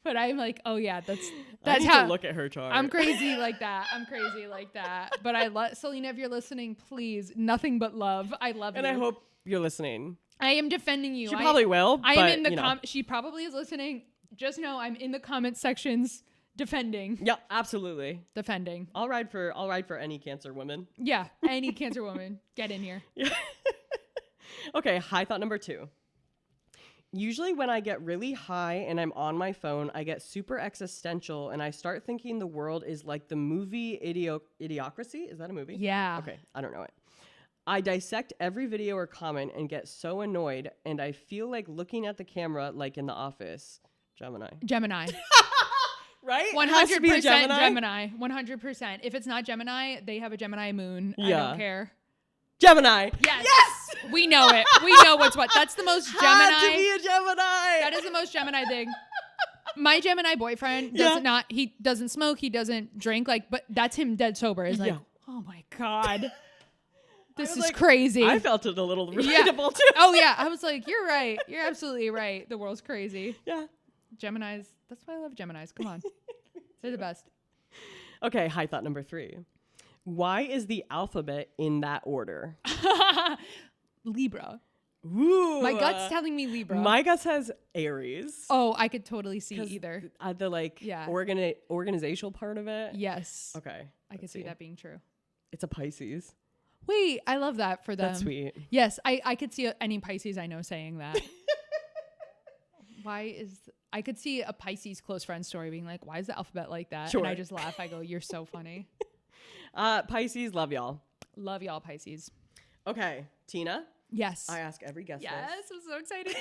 But I'm like, oh yeah, that's I need how to look at her chart. I'm crazy like that. But I love Selena, if you're listening, please, nothing but love. I love you. And I hope you're listening. I am defending you. She probably will. I am in the she probably is listening. Just know I'm in the comment sections defending. Yeah, absolutely. Defending. I'll ride for any Cancer woman. Yeah, any Cancer woman. Get in here. Yeah. Okay, high thought number 2. Usually when I get really high and I'm on my phone, I get super existential and I start thinking the world is like the movie Idiocracy. Is that a movie? Yeah. Okay, I don't know it. I dissect every video or comment and get so annoyed, and I feel like looking at the camera like in The Office. Gemini. Right? 100% Gemini. 100%. If it's not Gemini, they have a Gemini moon. Yeah. I don't care. Gemini. Yes. We know it. We know what's what. That's the most Gemini. Had to be a Gemini. That is the most Gemini thing. My Gemini boyfriend he doesn't smoke, he doesn't drink, but that's him dead sober. Is like, oh my God. This is crazy. I felt it a little relatable too. Oh yeah. I was like, you're right. You're absolutely right. The world's crazy. Yeah. Geminis. That's why I love Geminis. Come on. They're the best. Okay. High thought number 3. Why is the alphabet in that order? Libra. Ooh. My gut's telling me Libra. My gut says Aries. Oh, I could totally see either. The organizational part of it. Yes. Okay. I could see that being true. It's a Pisces. Wait, I love that for them. That's sweet. Yes, I could see any Pisces I know saying that. I could see a Pisces close friend story being like, why is the alphabet like that? Sure. And I just laugh. I go, you're so funny. Pisces, love y'all. Love y'all, Pisces. Okay, Tina. Yes. I ask every guest Yes, I'm so excited.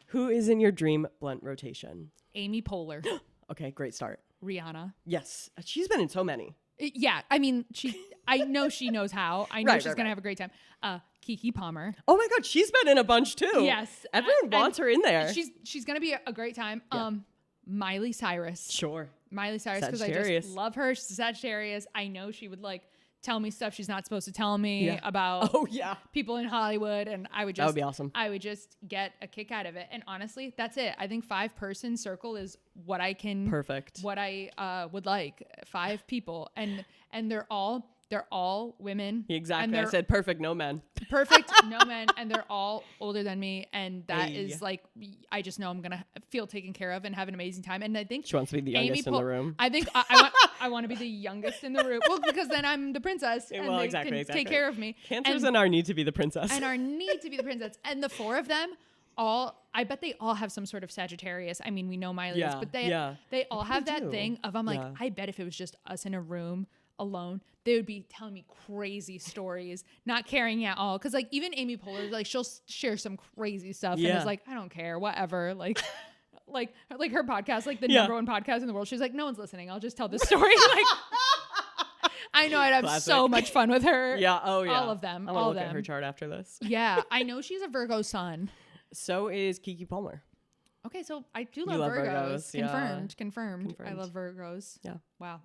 Who is in your dream blunt rotation? Amy Poehler. Okay, great start. Rihanna. Yes, she's been in so many. Yeah, I mean, I know she knows how. I know she's going to have a great time. Keke Palmer. Oh my God, she's been in a bunch too. Yes. Everyone wants her in there. She's going to be a great time. Yeah. Miley Cyrus. Sure. Miley Cyrus, because I just love her. She's Sagittarius. I know she would tell me stuff she's not supposed to tell me about people in Hollywood, and that would be awesome. I would just get a kick out of it. And honestly, that's it. I think 5-person circle is what I can what I would like. 5 people, and they're all women. Exactly. I said perfect, no men. Perfect, no men, and they're all older than me, and that is I just know I'm gonna feel taken care of and have an amazing time. And I think she wants to be the youngest in the room. I think I want to be the youngest in the room. Well, because then I'm the princess, and they can take care of me. Cancers and our need to be the princess. And our need to be the princess, and the 4 of them. I bet they all have some sort of Sagittarius. I mean, we know Miley's, but they all have that thing of I bet if it was just us in a room alone, they would be telling me crazy stories, not caring at all. Because even Amy Poehler, she'll share some crazy stuff, and it's I don't care, whatever. Like her podcast, the number 1 podcast in the world. She's like, no one's listening. I'll just tell this story. I know I'd have so much fun with her. Yeah. Oh yeah. All of them. I'm gonna look at her chart after this. Yeah, I know she's a Virgo sun. So is Keke Palmer. Okay, so I do love Virgos. Confirmed. I love Virgos. Yeah. Wow.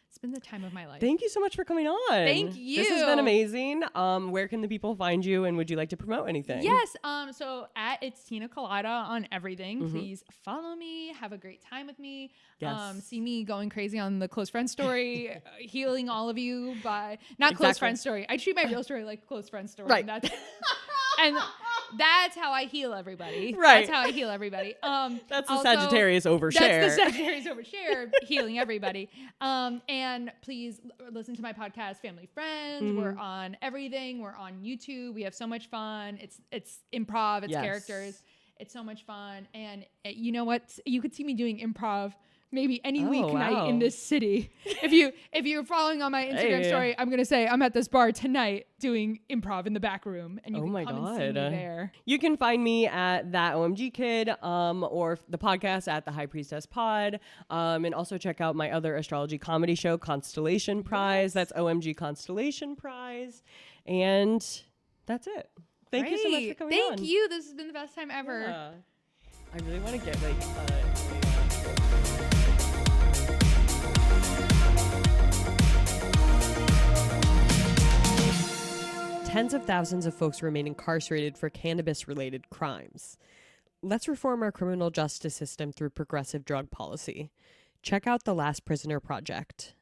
It's been the time of my life. Thank you so much for coming on. Thank you. This has been amazing. Where can the people find you, and would you like to promote anything? Yes. So it's Tina Colada on everything. Mm-hmm. Please follow me. Have a great time with me. Yes. See me going crazy on the close friend story, healing all of you by close friend story. I treat my real story like close friend story. Right. And that's how I heal everybody. Right. That's how I heal everybody. That's the Sagittarius overshare. That's the Sagittarius overshare, healing everybody. And please listen to my podcast, Family Friends. Mm-hmm. We're on everything. We're on YouTube. We have so much fun. It's improv. It's characters. It's so much fun. And you know what? You could see me doing improv maybe any weeknight in this city. If you're following on my Instagram story, I'm gonna say I'm at this bar tonight doing improv in the back room, and you can come and see me there. You can find me at That OMG Kid, or the podcast at The High Priestess Pod, and also check out my other astrology comedy show, Constellation Prize. That's OMG Constellation Prize, and that's it. Thank you so much for coming on. Thank you. This has been the best time ever. Yeah. I really want to get Tens of thousands of folks remain incarcerated for cannabis-related crimes. let's reform our criminal justice system through progressive drug policy. Check out The Last Prisoner Project.